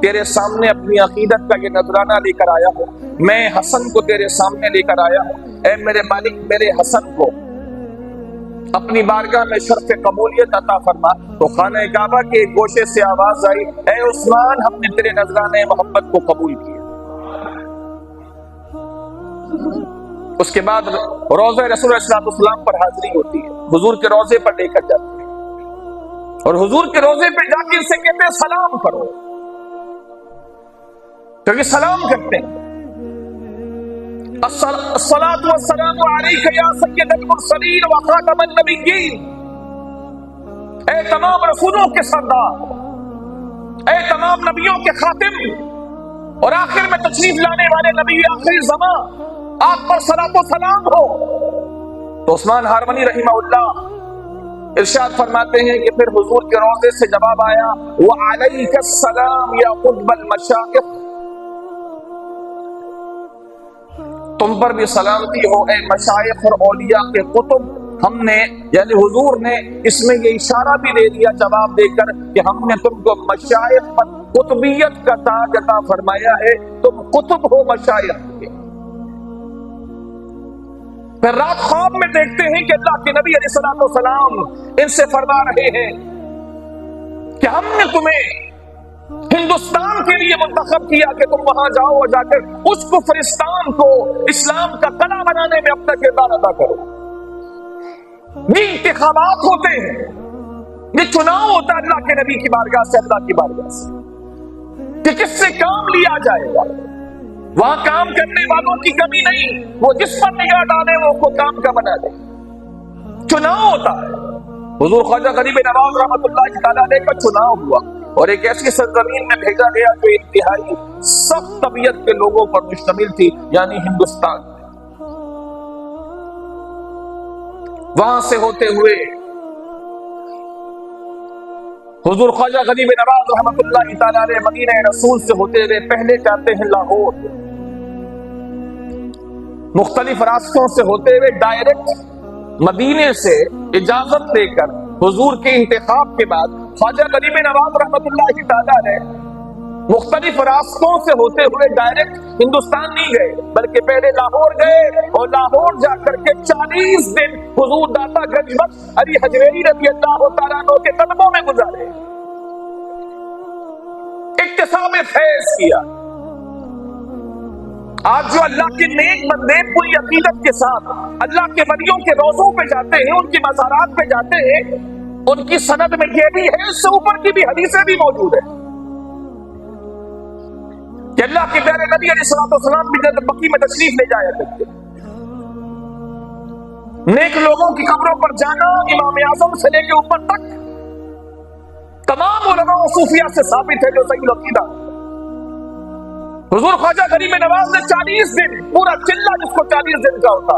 Speaker 1: تیرے سامنے اپنی عقیدت کا یہ نذرانہ لے کر آیا ہوں، میں حسن کو تیرے سامنے لے کر آیا ہوں، اے میرے مالک میرے حسن کو اپنی بارگاہ میں شرف قبولیت عطا فرما۔ تو خانہ کعبہ کے ایک گوشے سے آواز آئی، اے عثمان ہم نے تیرے نذرانے محبت کو قبول کیا۔ اس کے بعد روضہ رسول اللہ صلی اللہ علیہ وسلم پر حاضری ہوتی ہے، حضور کے روضے پر لے کر جاتے ہیں اور حضور کے روضے پہ جا کے ان سے کہتے ہیں سلام کرو، تو یہ سلام کرتے ہیں، الصلاۃ والسلام علیک یا سید المرسلین و خاتم النبیین، اے تمام رسولوں کے سردار، اے تمام نبیوں کے خاتم اور آخر میں تشریف لانے والے نبی آخری زمان، آپ پر صلاۃ و سلام ہو۔ تو عثمان ہارونی رحمہ اللہ ارشاد فرماتے ہیں کہ پھر حضور کے روضے سے جواب آیا، وعلیک السلام یا قطب المشائخ، تم پر بھی سلامتی ہو اے مشائخ اور اولیاء کے قطب۔ ہم نے یعنی حضور نے اس میں یہ اشارہ بھی دے دیا جواب دے کر کہ ہم نے تم کو مشائخ پر قطبیت کا تاج عطا فرمایا ہے، تم قطب ہو مشائخ کے۔ پھر رات خواب میں دیکھتے ہیں کہ اللہ کے نبی علیہ الصلوۃ والسلام ان سے فرما رہے ہیں کہ ہم نے تمہیں ہندوستان کے لیے منتخب کیا کہ تم وہاں جاؤ اور جا کر اس کفرستان کو اسلام کا قلعہ بنانے میں اپنا کردار ادا کرو۔ یہ انتخابات ہوتے ہیں، یہ چناؤ ہوتا ہے اللہ کے نبی کی بارگاہ سے، اللہ کی بارگاہ سے، کہ کس سے کام لیا جائے گا۔ وہاں کام کرنے والوں کی کمی نہیں، وہ جس پر نگاہ ڈالے وہ کو کام کا بنا دے، چناؤ ہوتا ہے۔ حضور خواجہ غریب نواز رحمۃ اللہ تعالیٰ علیہ کا چناؤ ہوا اور ایک ایسی سرزمین میں بھیجا گیا جو انتہائی سخت طبیعت کے لوگوں پر مشتمل تھی، یعنی ہندوستان۔ وہاں سے ہوتے ہوئے حضور خواجہ غریب نواز رحمۃ اللہ تعالیٰ علیہ مدینہ رسول سے ہوتے ہوئے پہلے جاتے ہیں لاہور، مختلف راستوں سے ہوتے ہوئے ڈائریکٹ مدینے سے اجازت لے کر حضور کے انتخاب کے بعد خواجہ غریب نواز رحمۃ اللہ تعالیٰ نے مختلف راستوں سے ہوتے ہوئے ڈائریکٹ ہندوستان نہیں گئے، بلکہ پہلے لاہور گئے اور لاہور جا کر کے 40 دن حضور داتا گنج بخش علی حجویری رضی اللہ تعالیٰ عنہ کے قدموں میں گزارے، اکتساب فیض کیا۔ آج جو اللہ کے نیک بندے پوری عقیدت کے ساتھ اللہ کے ولیوں کے روضوں پہ جاتے ہیں، ان کی مزارات پہ جاتے ہیں، ان کی سند میں یہ بھی ہے، اس سے اوپر کی بھی حدیثیں بھی موجود ہیں کہ اللہ کے پیارے نبی علیہ الصلوۃ والسلام بھی جنت بقیع میں تشریف لے جایا کرتے، نیک لوگوں کی قبروں پر جانا امام اعظم سے لے کے اوپر تک تمام علماء و صوفیاء سے ثابت ہے جو صحیح عقیدہ۔ حضور خواجہ غریب نواز نے 40 دن، پورا چلہ جس کو 40 دن کا ہوتا،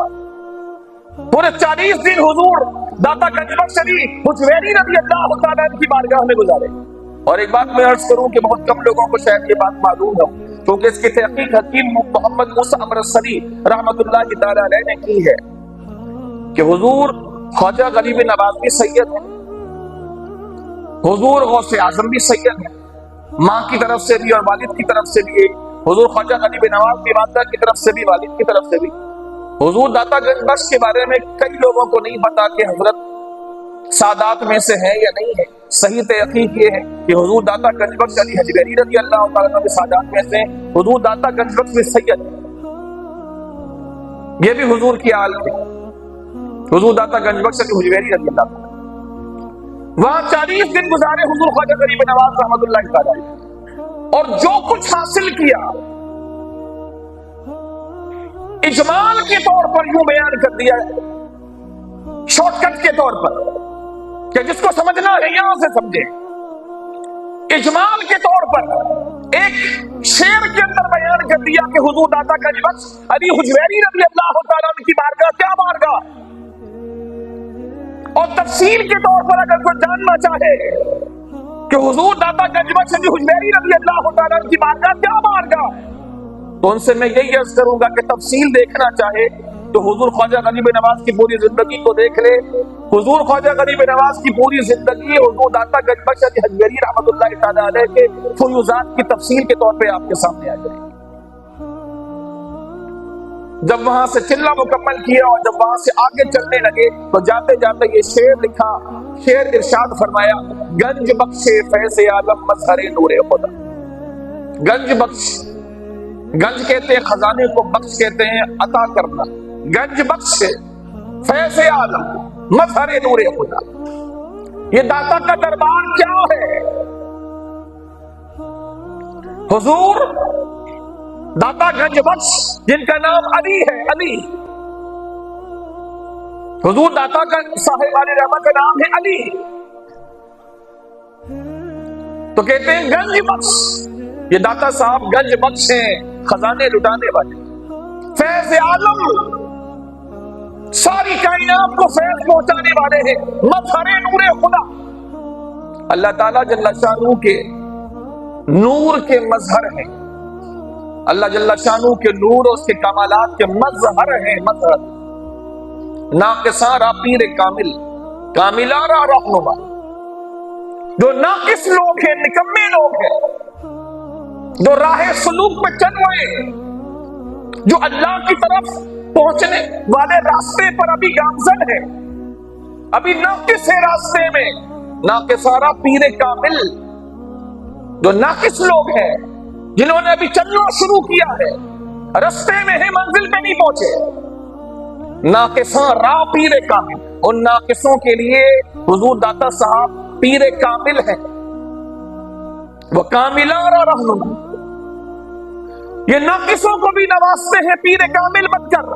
Speaker 1: پورے 40 دن حضور داتا گنج بخش علی حجویری رضی اللہ تعالیٰ عنہ کی بارگاہ میں گزارے. اور ایک بات میں عرض کروں کہ بہت کم لوگوں کو شاید یہ بات معلوم ہو، کیونکہ اس کی تحقیق حکیم محمد موسیٰ امرتسری رحمۃ اللہ تعالیٰ علیہ نے کی ہے کہ حضور خواجہ غریب نواز بھی سید ہیں، حضور غوث اعظم بھی سید ہیں، ماں کی طرف سے بھی اور والد کی طرف سے بھی. حضور خواجہ غریب نواز بھی والدہ کی طرف سے بھی والد کی طرف سے بھی. حضور داتا گنج بخش کے بارے میں کئی لوگوں کو نہیں پتا کہ حضرت سادات میں سے ہے یا نہیں ہے. صحیح تحقیق یہ ہے کہ حضور داتا گنج بخش علی حجویری رضی اللہ تعالیٰ عنہ کے سادات میں سے حضور داتا گنج بخش میں سید ہے. یہ بھی حضور کی آل ہے، حضور داتا گنج بخش علی حجویری رضی اللہ تعالیٰ. وہاں 40 دن گزارے حضور خواجہ غریب نواز رحمۃ اللہ تعالیٰ علیہ، اور جو کچھ حاصل کیا اجمال کے طور پر یوں بیان کر دیا ہے، شارٹ کٹ کے طور پر، کہ جس کو سمجھنا ہے یہاں سے سمجھے. اجمال کے طور پر ایک شعر کے اندر بیان کر دیا کہ حضور داتا گنج بخش علی حجویری رضی اللہ تعالیٰ عنہ کی بارگاہ کیا بارگاہ. اور تفصیل کے طور پر اگر کوئی جاننا چاہے کہ حضور داتا گنج بخش علی حجویری رضی اللہ تعالیٰ عنہ کی بارگاہ کیا بارگاہ، تو ان سے میں یہی عرض کروں گا کہ تفصیل دیکھنا چاہے تو حضور خواجہ غریب نواز کی پوری زندگی کو دیکھ لے. حضور خواجہ غریب نواز کی پوری زندگی حضور داتا گنج بخش علی حجویری رحمۃ اللہ تعالیٰ علیہ کے فیوزات کی تفصیل کے طور پہ آپ کے سامنے آ جائے گی. جب وہاں سے چلہ مکمل کیا اور جب وہاں سے آگے چلنے لگے تو جاتے جاتے یہ شعر لکھا، شعر ارشاد فرمایا، گنج بخش فیض عالم مظہر نور خدا. گنج بخش، گنج کہتے ہیں خزانے کو، بخش کہتے ہیں عطا کرنا. گنج بخش فیض عالم مظہر نور خدا. یہ داتا کا دربار کیا ہے؟ حضور داتا گنج بخش جن کا نام علی ہے، علی، حضور داتا کا صاحب علی رحمہ کا نام ہے علی، تو کہتے ہیں گنج بخش. یہ داتا صاحب گنج بخش ہیں، خزانے لٹانے والے. فیض عالم، ساری کائنات کو فیض پہنچانے والے ہیں. مظہر نور خدا، اللہ تعالیٰ جل شانہ کے نور کے مظہر ہیں. اللہ جل شانہ کے نور اور اس کے کمالات کے مظہر ہیں. مظہر ناقصاں را پیر کامل، کاملارا رہنما. جو ناقص لوگ ہیں، نکمے لوگ ہیں، جو راہ سلوک پہ چل رہے ہیں، جو اللہ کی طرف پہنچنے والے راستے پر ابھی گامزن ہے، ابھی ناقص ہے راستے میں، ناقصارا پیر کامل. جو ناقص لوگ ہیں، جنہوں نے ابھی چلنا شروع کیا ہے، راستے میں ہے، منزل پہ نہیں پہنچے، ناقصاں راہ پیر کامل. ان ناقصوں کے لیے حضور داتا صاحب پیر کامل ہیں. وہ کاملارا رہنما. یہ ناقصوں کو بھی نوازتے ہیں پیر کامل بن کر.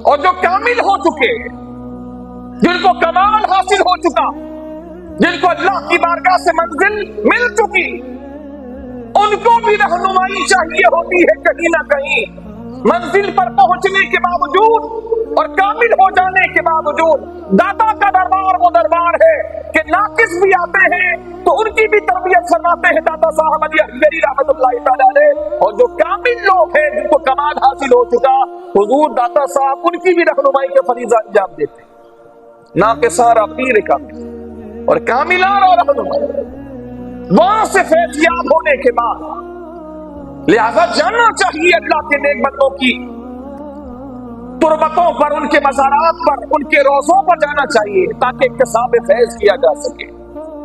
Speaker 1: اور جو کامل ہو چکے، جن کو کمال حاصل ہو چکا، جن کو اللہ کی بارگاہ سے منزل مل چکی، ان کو بھی رہنمائی چاہیے ہوتی ہے کہیں نہ کہیں. منزل پر پہنچنے کے باوجود اور کامل ہو جانے کے باوجود داتا کا دربار وہ دربار ہے کہ ناقص بھی آتے ہیں تو ان کی بھی تربیت فرماتے ہیں داتا صاحب علی حجویری رحمۃ اللہ تعالیٰ علیہ. اور جو کامل لوگ ہیں، جن کو کمال حاصل ہو چکا، حضور داتا صاحب ان کی بھی رہنمائی کا فریضہ انجام دیتے ہیں. ناقصارا پیر کامل اور کاملارا رہنما. وہاں سے فیضیاب ہونے کے بعد لہذا جاننا چاہیے اللہ کے نیک بندوں کی تربتوں پر، ان کے مزارات پر، ان کے روضوں پر جانا چاہیے تاکہ اکتساب فیض کیا جا سکے.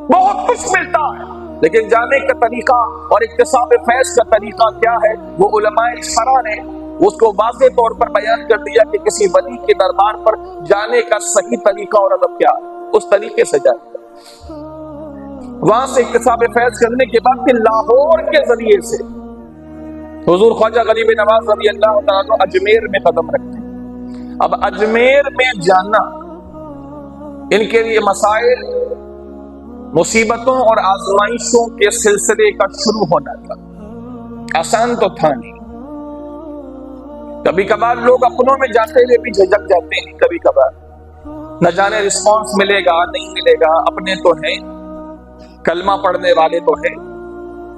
Speaker 1: بہت کچھ ملتا ہے، لیکن جانے کا طریقہ اور اکتساب فیض کا طریقہ کیا ہے، وہ علماء شرع نے اس کو واضح طور پر بیان کر دیا کہ کسی ولی کے دربار پر جانے کا صحیح طریقہ اور ادب کیا ہے. اس طریقے سے جائے. وہاں سے اکتساب فیض کرنے کے بعد پھر لاہور کے ذریعے سے حضور خواجہ غریب نواز رضی اللہ تعالیٰ اجمیر میں قدم رکھتے ہیں. اب اجمیر میں جانا ان کے لیے مسائل، مصیبتوں اور آزمائشوں کے سلسلے کا شروع ہونا تھا. آسان تو تھا نہیں. کبھی کبھار لوگ اپنوں میں جاتے ہوئے بھی جھجک جاتے ہیں. کبھی کبھار نہ جانے رسپانس ملے گا نہیں ملے گا. اپنے تو ہیں, کلمہ پڑھنے والے تو ہیں,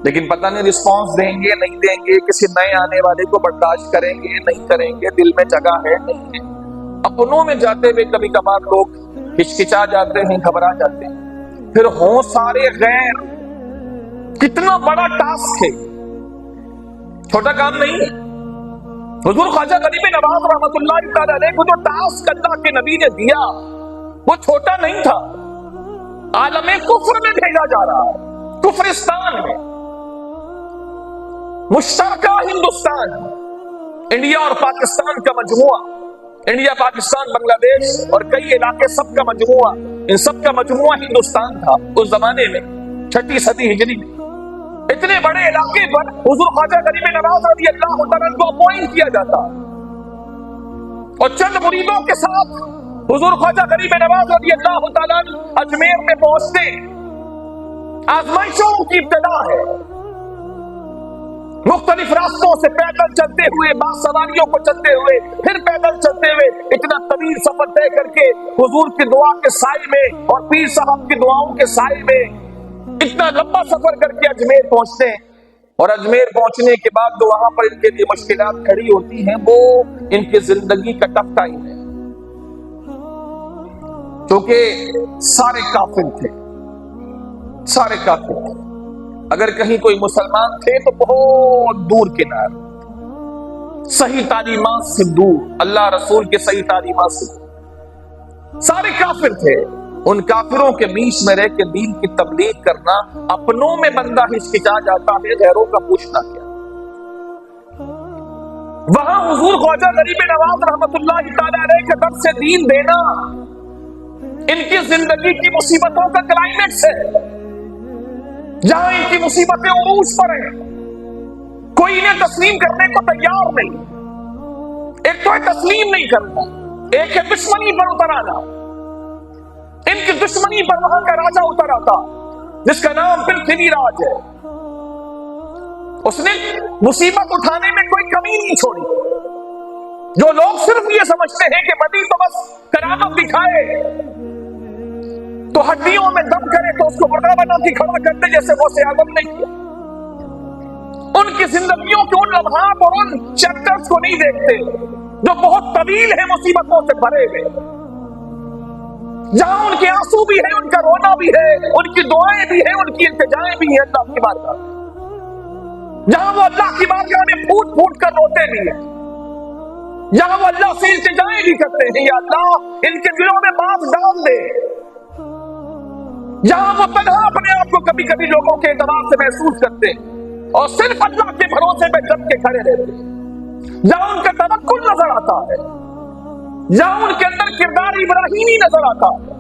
Speaker 1: لیکن پتہ نہیں رسپانس دیں گے نہیں دیں گے, کسی نئے آنے والے کو برداشت کریں گے نہیں کریں گے, دل میں جگہ ہے نہیں ہے. اپنوں میں جاتے ہوئے کبھی کبھار لوگ ہچکچا جاتے ہیں, گھبرا جاتے ہیں. پھر ہوں سارے غیر, کتنا بڑا ٹاسک ہے, چھوٹا کام نہیں ہے. حضور خواجہ غریب نواز رحمۃ اللہ تعالی علیہ کو جو ٹاسک اللہ کے نبی نے دیا وہ چھوٹا نہیں تھا. عالم کفر میں بھیجا جا رہا ہے, کفرستان میں, مشترکہ ہندوستان, انڈیا اور پاکستان کا مجموعہ, انڈیا پاکستان بنگلہ دیش اور کئی علاقے سب کا مجموعہ, ان سب کا مجموعہ ہندوستان تھا اس زمانے میں, 6 صدی ہجری میں. اتنے بڑے علاقے پر حضور خواجہ غریب نواز رضی اللہ تعالیٰ کو اپوائنٹ کیا جاتا اور چند مریدوں کے ساتھ حضور خواجہ غریب نواز رضی اللہ تعالیٰ اجمیر میں پہنچتے. آزمائشوں کی ابتدا ہے, مختلف راستوں سے پیدل چلتے ہوئے, بعض سواریوں کو چلتے ہوئے, پھر پیدل چلتے ہوئے, اتنا طویل سفر طے کر کے حضور کی دعا کے سائے میں اور پیر صاحب کی دعاؤں کے سائے میں اتنا لمبا سفر کر کے اجمیر پہنچتے ہیں. اور اجمیر پہنچنے کے بعد جو وہاں پر ان کے لیے مشکلات کھڑی ہوتی ہیں وہ ان کی زندگی کا ٹف ٹائم ہے, کیونکہ سارے کافر تھے, سارے کافر تھے. اگر کہیں کوئی مسلمان تھے تو بہت دور کنار, صحیح تعلیمات سے دور, اللہ رسول کے صحیح تعلیمات سے دور. سارے کافر تھے. ان کافروں کے بیچ میں رہ کے دین کی تبلیغ کرنا, اپنوں میں بندہ ہچکچا جاتا ہے, غیروں کا پوچھنا کیا. وہاں حضور خواجہ غریب نواز رحمت اللہ تعالی علیہ کے در سے دین دینا ان کی زندگی کی مصیبتوں کا کلائمیکس ہے. جہاں ان کی مصیبتیں عروج پر ہیں, کوئی انہیں تسلیم کرنے کو تیار نہیں. ایک تو ہے تسلیم نہیں کرنا, ایک ہے دشمنی پر اتر آنا. ان کی دشمنی پر وہاں کا راجہ اتر آتا جس کا نام پرتھوی راج ہے. اس نے مصیبت اٹھانے میں کوئی کمی نہیں چھوڑی. جو لوگ صرف یہ سمجھتے ہیں کہ بدی تو بس کرامت دکھائے, تو ہڈیوں میں دم کرے تو اس کو بڑا بنا کے کھڑا کر دے, جیسے غوث اعظم نے کیا. ان کی زندگیوں کے ان لمحات اور ان چیپٹرز کو نہیں دیکھتے جو بہت طویل ہے, مصیبتوں سے بھرے ہوئے, جہاں ان کے آنسو بھی ہے, ان کا رونا بھی ہے, ان کی دعائیں بھی ہیں, ان کی التجائیں بھی ہیں اللہ کی بارگاہ, جہاں وہ اللہ کی بارگاہ میں پھوٹ پھوٹ کر روتے بھی ہیں, جہاں وہ اللہ سے التجائیں بھی کرتے ہیں, یا اللہ ان کے دلوں میں بات ڈال دے. جہاں وہ تنہا اپنے آپ کو کبھی کبھی لوگوں کے اعتبار سے محسوس کرتے اور صرف اللہ کے بھروسے پہ جم کے کھڑے رہتے, جہاں ان کا توکل نظر آتا ہے, جہاں ان کے اندر کردار ابراہیمی نظر آتا ہے,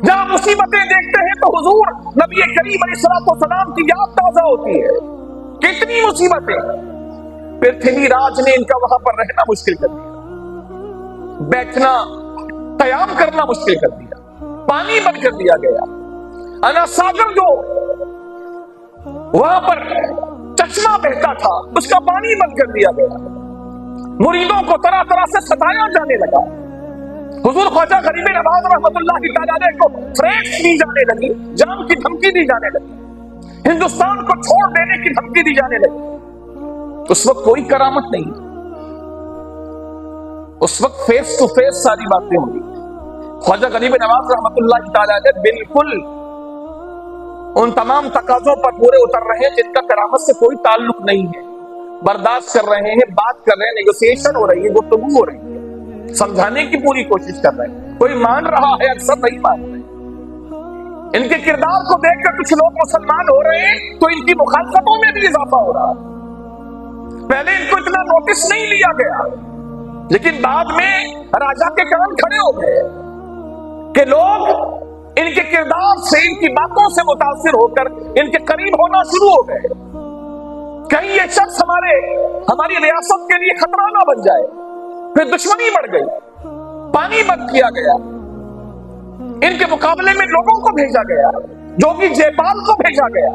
Speaker 1: جہاں مصیبتیں دیکھتے ہیں تو حضور نبی کریم علیہ الصلوۃ والسلام کی یاد تازہ ہوتی ہے. کتنی مصیبتیں. پرتھوی راج نے ان کا وہاں پر رہنا مشکل کر دیا, بیٹھنا قیام کرنا مشکل کر دیا, پانی بند کر دیا گیا. انا ساگر جو وہاں پر چشمہ بہتا تھا اس کا پانی بند کر دیا گیا. مریدوں کو طرح طرح سے ستایا جانے لگا. حضور خواجہ غریب نواز رحمت اللہ تعالی علیہ کو تھریٹس دی جانے لگی, جان کی دھمکی دی جانے لگی, ہندوستان کو چھوڑ دینے کی دھمکی دی جانے لگی. اس وقت کوئی کرامت نہیں, اس وقت فیس ٹو فیس ساری باتیں ہوئی. خواجہ غریب نواز رحمت اللہ تعالی علیہ بالکل ان تمام تقاضوں پر پورے اتر رہے ہیں جن کا کرامت سے کوئی تعلق نہیں ہے. برداشت کر رہے ہیں, بات کر رہے ہیں, نیگوسیشن ہو رہی ہے, گفتگو ہو رہی ہے, سمجھانے کی پوری کوشش کر رہے ہیں. کوئی مان رہا ہے, اکثر نہیں مان رہے. ان کے کردار کو دیکھ کر کچھ لوگ مسلمان ہو رہے ہیں تو ان کی مخالفتوں میں بھی اضافہ ہو رہا. پہلے ان کو اتنا نوٹس نہیں لیا گیا, لیکن بعد میں راجا کے کان کھڑے ہو گئے کہ لوگ ان کے کردار سے, ان کی باتوں سے متاثر ہو کر ان کے قریب ہونا شروع ہو گئے. کہیں یہ شخص ہماری ریاست کے لیے خطرہ نہ بن جائے. پھر دشمنی بڑھ گئی, پانی بند کیا گیا, ان کے مقابلے میں لوگوں کو بھیجا گیا, جوگی جے پال کو بھیجا گیا,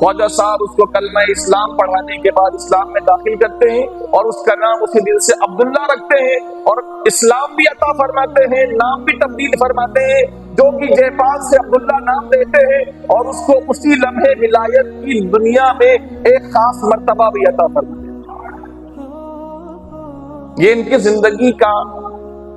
Speaker 1: خواجہ صاحب اس کو کلمہ اسلام پڑھانے کے بعد اسلام میں داخل کرتے ہیں اور اس کا نام اسی دل سے عبداللہ رکھتے ہیں اور اسلام بھی عطا فرماتے ہیں، نام بھی تبدیل فرماتے ہیں، جو کہ جے پال سے عبداللہ نام دیتے ہیں اور اس کو اسی لمحے ولایت کی دنیا میں ایک خاص مرتبہ بھی عطا فرماتے ہیں۔ یہ ان کی زندگی کا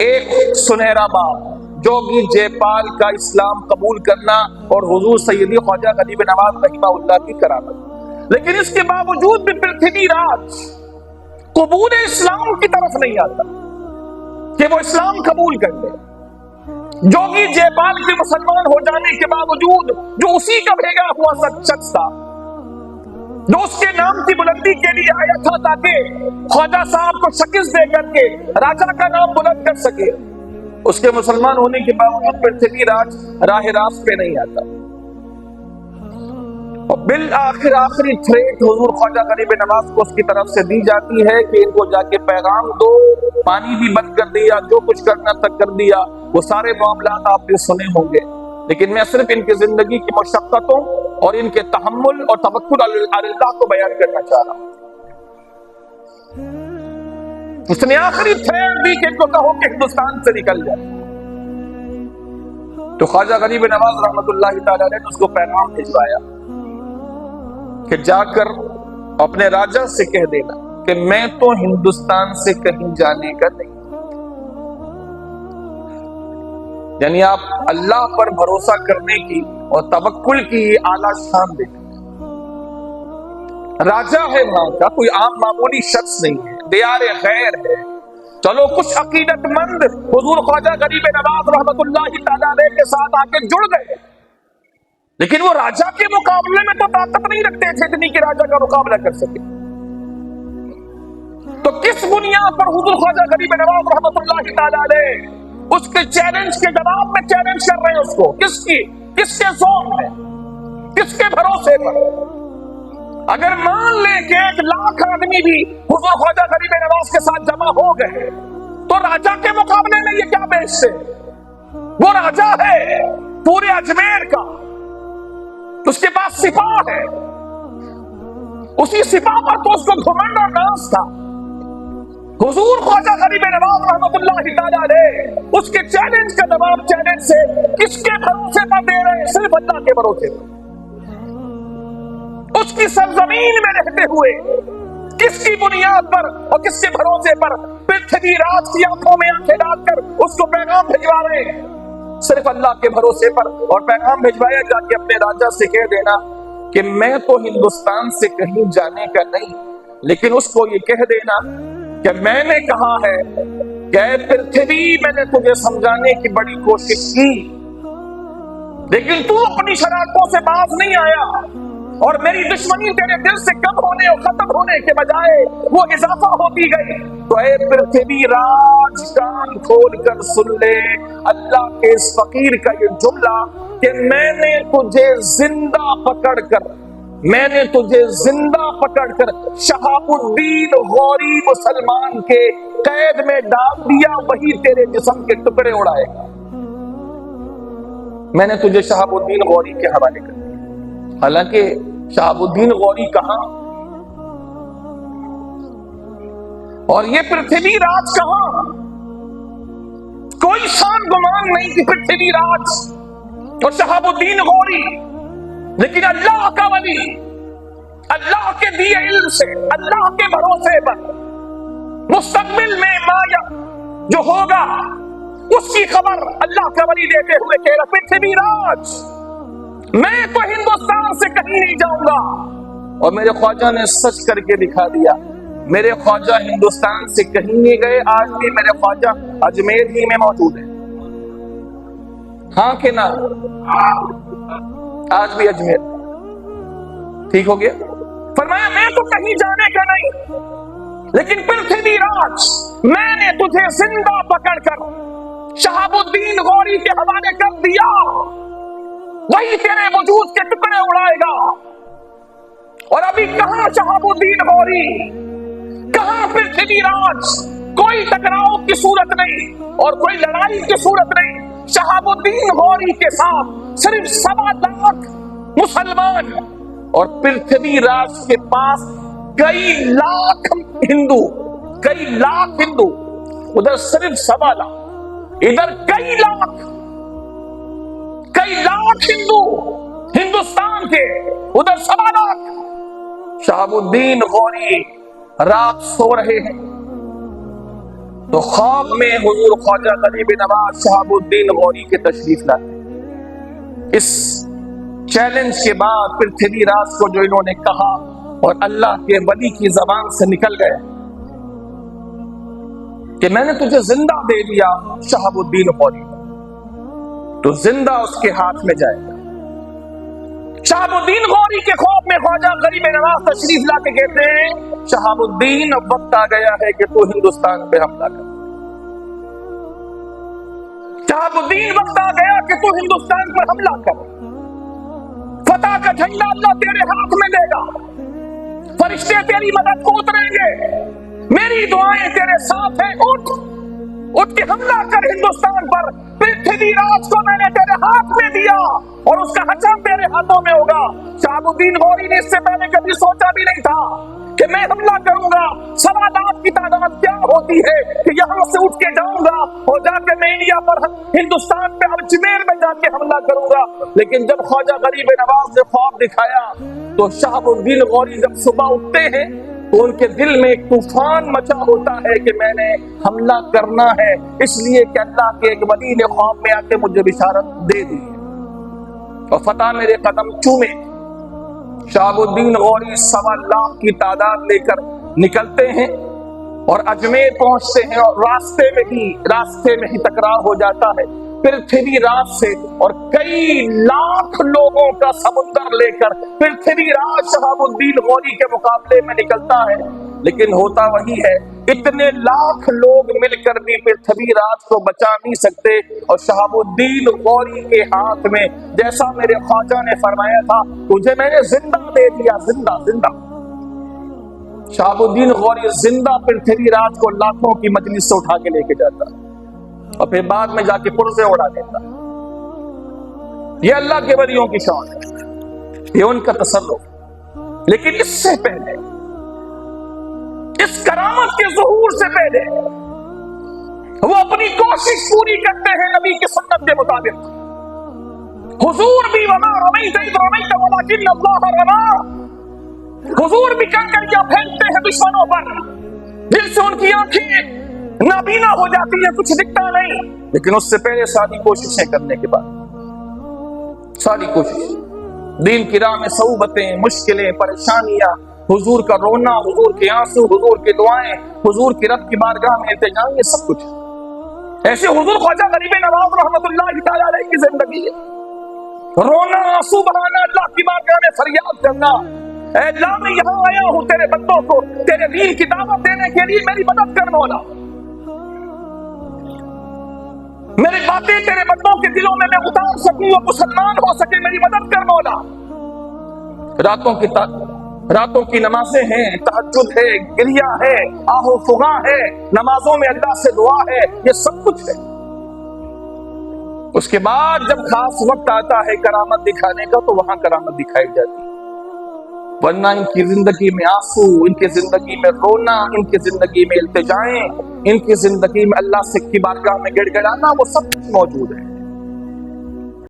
Speaker 1: ایک سنہرا باب جوگی جے پال کا اسلام قبول کرنا اور حضور سیدی خواجہ غریب نواز رحمہ اللہ کی کرامت۔ لیکن اس کے باوجود بھی پرتھوی راج قبول اسلام کی طرف نہیں آتا کہ وہ اسلام قبول کر لے۔ جوگی جے پال کے مسلمان ہو جانے کے باوجود جو اسی کا بھیجا ہوا شخص تھا، جو اس کے نام کی بلندی کے لیے آیا تھا تاکہ خواجہ صاحب کو شکست دے کر کے راجہ کا نام بلند کر سکے، اس کے مسلمان ہونے کے باوجود پرتھوی راج راہ راست پہ نہیں آتا۔ اور بالآخر آخری تھریٹ حضور خواجہ غریب نواز کو اس کی طرف سے دی جاتی ہے کہ ان کو جا کے پیغام دو، پانی بھی بند کر دیا، جو کچھ کرنا تک کر دیا، وہ سارے معاملات آپ نے سنے ہوں گے، لیکن میں صرف ان کی زندگی کی مشقتوں اور ان کے تحمل اور توکل علی اللہ کو بیان کرنا چاہ رہا ہوں۔ اس نے آخری تھریٹ دی کہ ان کو کہو کہ ہندوستان سے نکل جائے، تو خواجہ غریب نواز رحمۃ اللہ تعالی نے اس کو پیغام بھجوایا کہ جا کر اپنے راجہ سے کہہ دینا کہ میں تو ہندوستان سے کہیں جانے کا نہیں، یعنی آپ اللہ پر بھروسہ کرنے کی اور توکل کی اعلیٰ شان دیکھیں۔ راجہ ہے وہاں کا، کوئی عام معمولی شخص نہیں ہے، دیار خیر ہے۔ چلو کچھ عقیدت مند حضور خواجہ غریب نواز رحمۃ اللہ تعالی علیہ کے ساتھ آ کے جڑ گئے، لیکن وہ راجہ کے مقابلے میں تو طاقت نہیں رکھتے تھے اتنی کہ راجہ کا مقابلہ کر سکے۔ تو کس بنیاد پر حضور خواجہ غریب نواز رحمۃ اللہ تعالی علیہ اس کے چیلنج کے جواب میں چیلنج کر رہے ہیں اس کو؟ کس کے زور میں، کس کے بھروسے پر؟ اگر مان لیں کہ 1,00,000 آدمی بھی حضور خواجہ غریب نواز کے ساتھ جمع ہو گئے تو راجہ کے مقابلے میں یہ کیا بیچ سے؟ وہ راجہ ہے پورے اجمیر کا، اس کے پاس سپاہ ہے، اسی سپاہ پر تو اس کو گھمنڈ اور ناز تھا۔ حضور خواجہ غریب نواز رحمۃ اللہ تعالی علیہ اس کے چیلنج کا جواب چیلنج سے کس کے بھروسے پر دے رہے ہیں؟ صرف اللہ کے بھروسے پر۔ اس کی سرزمین میں رہتے ہوئے کس کی بنیاد پر اور کس کے بھروسے پر پرتھوی راج کی آنکھوں میں آنکھیں ڈال کر اس کو پیغام بھجوا رہے ہیں؟ صرف اللہ کے بھروسے پر۔ اور پیغام بھجوایا جا کے اپنے راجہ سے کہہ دینا کہ میں تو ہندوستان سے کہیں جانے کا نہیں، لیکن اس کو یہ کہہ دینا کہ میں نے کہا ہے کہ اے پرتھوی، میں نے تجھے سمجھانے کی بڑی کوشش کی، لیکن تو اپنی شرارتوں سے باز نہیں آیا، اور میری دشمنی تیرے دل سے کم ہونے اور ختم ہونے کے بجائے وہ اضافہ ہوتی گئی۔ تو اے پرتھوی راج، کان کھول کر سن لے اللہ کے اس فقیر کا یہ جملہ کہ میں نے تجھے زندہ پکڑ کر شہاب الدین غوری مسلمان کے قید میں ڈال دیا، وہی تیرے جسم کے ٹکڑے اڑائے گا۔ میں نے تجھے شہاب الدین غوری کے حوالے کر دیا، حالانکہ شہاب الدین غوری کہاں اور یہ پرتھوی راج کہاں؟ کوئی شان گمان نہیں کہ پرتھوی راج اور شہاب الدین غوری، لیکن اللہ کا ولی، اللہ کے دیے علم سے، اللہ کے بھروسے پر مستقبل میں مایا جو ہوگا اس کی خبر اللہ کا ولی دیتے ہوئے کہہ رہا پرتھوی راج، میں تو ہندوستان سے کہیں نہیں جاؤں گا۔ اور میرے خواجہ نے سچ کر کے دکھا دیا، میرے خواجہ ہندوستان سے کہیں نہیں گئے، آج بھی میرے خواجہ اجمیر ہی میں موجود ہیں۔ ہاں کہ نہ؟ آج بھی اجمیر۔ ٹھیک ہو گیا؟ فرمایا میں تو کہیں جانے کا نہیں، لیکن پرتھوی راج، میں نے تجھے زندہ پکڑ کر شہاب الدین غوری کے حوالے کر دیا، وہی تیرے وجود کے ٹکڑے اڑائے گا۔ اور ابھی کہاں شہاب الدین غوری، کہاں پرتھوی راج؟ کوئی ٹکراؤ کی صورت نہیں اور کوئی لڑائی کی صورت نہیں۔ شہاب الدین غوری کے ساتھ صرف 1.25 لاکھ مسلمان اور پرتھوی راج کے پاس کئی لاکھ ہندو، ادھر صرف 1.25 لاکھ، ادھر کئی لاکھ ہندو ہندوستان کے، ادھر 1.25 لاکھ۔ شہاب الدین غوری رات سو رہے ہیں تو خواب میں حضور خواجہ غریب نواز شہاب الدین غوری کے تشریف لاتے۔ اس چیلنج کے بعد پرتھوی راج کو جو انہوں نے کہا اور اللہ کے ولی کی زبان سے نکل گئے کہ میں نے تجھے زندہ دے دیا شہاب الدین غوری، تو زندہ اس کے ہاتھ میں جائے گا۔ شہاب الدین غوری کے خواب میں خواجہ غریب نواز تشریف لا کے کہتے ہیں شہاب الدین اب وقت آ گیا ہے کہ تو ہندوستان پہ حملہ کر۔ شہاب الدین وقت آ گیا کہ تو ہندوستان پر حملہ کر، فتح کا جھنڈا اللہ تیرے ہاتھ میں دے گا، فرشتے تیری مدد کو اتریں گے، میری دعائیں تیرے ساتھ ہیں، اٹھ کے حملہ کر ہندوستان پر۔ پرتھوی راج کو میں نے تیرے ہاتھ میں دیا اور اس کا حشر تیرے ہاتھوں میں ہوگا۔ شہاب الدین غوری نے اس سے پہلے کبھی سوچا بھی نہیں تھا کہ میں حملہ کروں گا۔ 1.25 لاکھ کی تعداد کیا ہوتی ہے کہ یہاں سے اٹھ کے جاؤں گا اور جا کے میں انڈیا پر، ہندوستان پہ اجمیر میں جا کے حملہ کروں گا۔ لیکن جب خواجہ غریب نواز نے خواب دکھایا تو شہاب الدین غوری جب صبح اٹھتے ہیں تو ان کے دل میں ایک طوفان مچا ہوتا ہے کہ میں نے حملہ کرنا ہے، اس لیے کہ اللہ کے ایک ولی نے خواب میں آ کے مجھے بشارت دے دی اور فتح میرے قدم چومے۔ شہاب الدین غوری 1.25 لاکھ کی تعداد لے کر نکلتے ہیں اور اجمیر پہنچتے ہیں، اور راستے میں ہی ٹکراؤ ہو جاتا ہے پرتھوی راج سے، اور کئی لاکھ لوگوں کا سمندر لے کر پرتھوی راج شہاب الدین غوری کے مقابلے میں نکلتا ہے۔ لیکن ہوتا وہی ہے، اتنے لاکھ لوگ مل کر بھی پرتھوی راج کو بچا نہیں سکتے، اور شہاب الدین غوری کے ہاتھ میں، جیسا میرے خواجہ نے فرمایا تھا، تجھے میں نے زندہ دے دیا، زندہ۔ شہاب الدین غوری زندہ پرتھوی راج کو لاکھوں کی مجلس سے اٹھا کے لے کے جاتا اور پھر بعد میں جا کے پرزے اڑا دیتا۔ یہ اللہ کے ولیوں کی شان ہے، یہ ان کا تصرف۔ لیکن اس سے پہلے، اس کرامت کے ظہور سے پہلے، وہ اپنی کوشش پوری کرتے ہیں نبی کی سنت کے مطابق۔ حضور بھی وما رمیت اذ رمیت ولکن اللہ رمی، حضور بھی کنکریاں پھینکتے ہیں دشمنوں پر، جن سے ان کی آنکھیں نابینا ہو جاتی ہے، کچھ دکھتا نہیں، لیکن اس سے پہلے ساری کوششیں کرنے کے بعد، ساری کوشش، دین کی راہ میں صعوبتیں، مشکلیں، پریشانیاں، حضور کا رونا، حضور کے آنسو، حضور کی دعائیں، حضور کی رب کی بارگاہ میں التجا، یہ سب کچھ ایسے حضور خواجہ غریب نواز رحمت اللہ تعالی علیہ کی زندگی ہے۔ رونا، آنسو بہانا، اللہ کی بارگاہ میں فریاد کرنا، اے اللہ میں یہاں آیا ہوں تیرے بندوں کو تیرے دین کی دعوت دینے کے لیے، میری مدد کر مولا، میری باتیں تیرے بندوں کے دلوں میں اتار سکوں، وہ مسلمان ہو سکے، میری مدد کر مولا۔ راتوں کی نمازیں ہیں، تہجد ہے، گریہ ہے، آہو فغاں ہے، نمازوں میں اللہ سے دعا ہے، یہ سب کچھ ہے۔ اس کے بعد جب خاص وقت آتا ہے کرامت دکھانے کا تو وہاں کرامت دکھائی جاتی ہے، ورنہ ان کی زندگی میں آنسو، ان کی زندگی میں رونا، ان کی زندگی میں التجائیں، ان کی زندگی میں اللہ سے کی بارگاہ میں گڑ گڑانا، وہ سب کچھ موجود ہے۔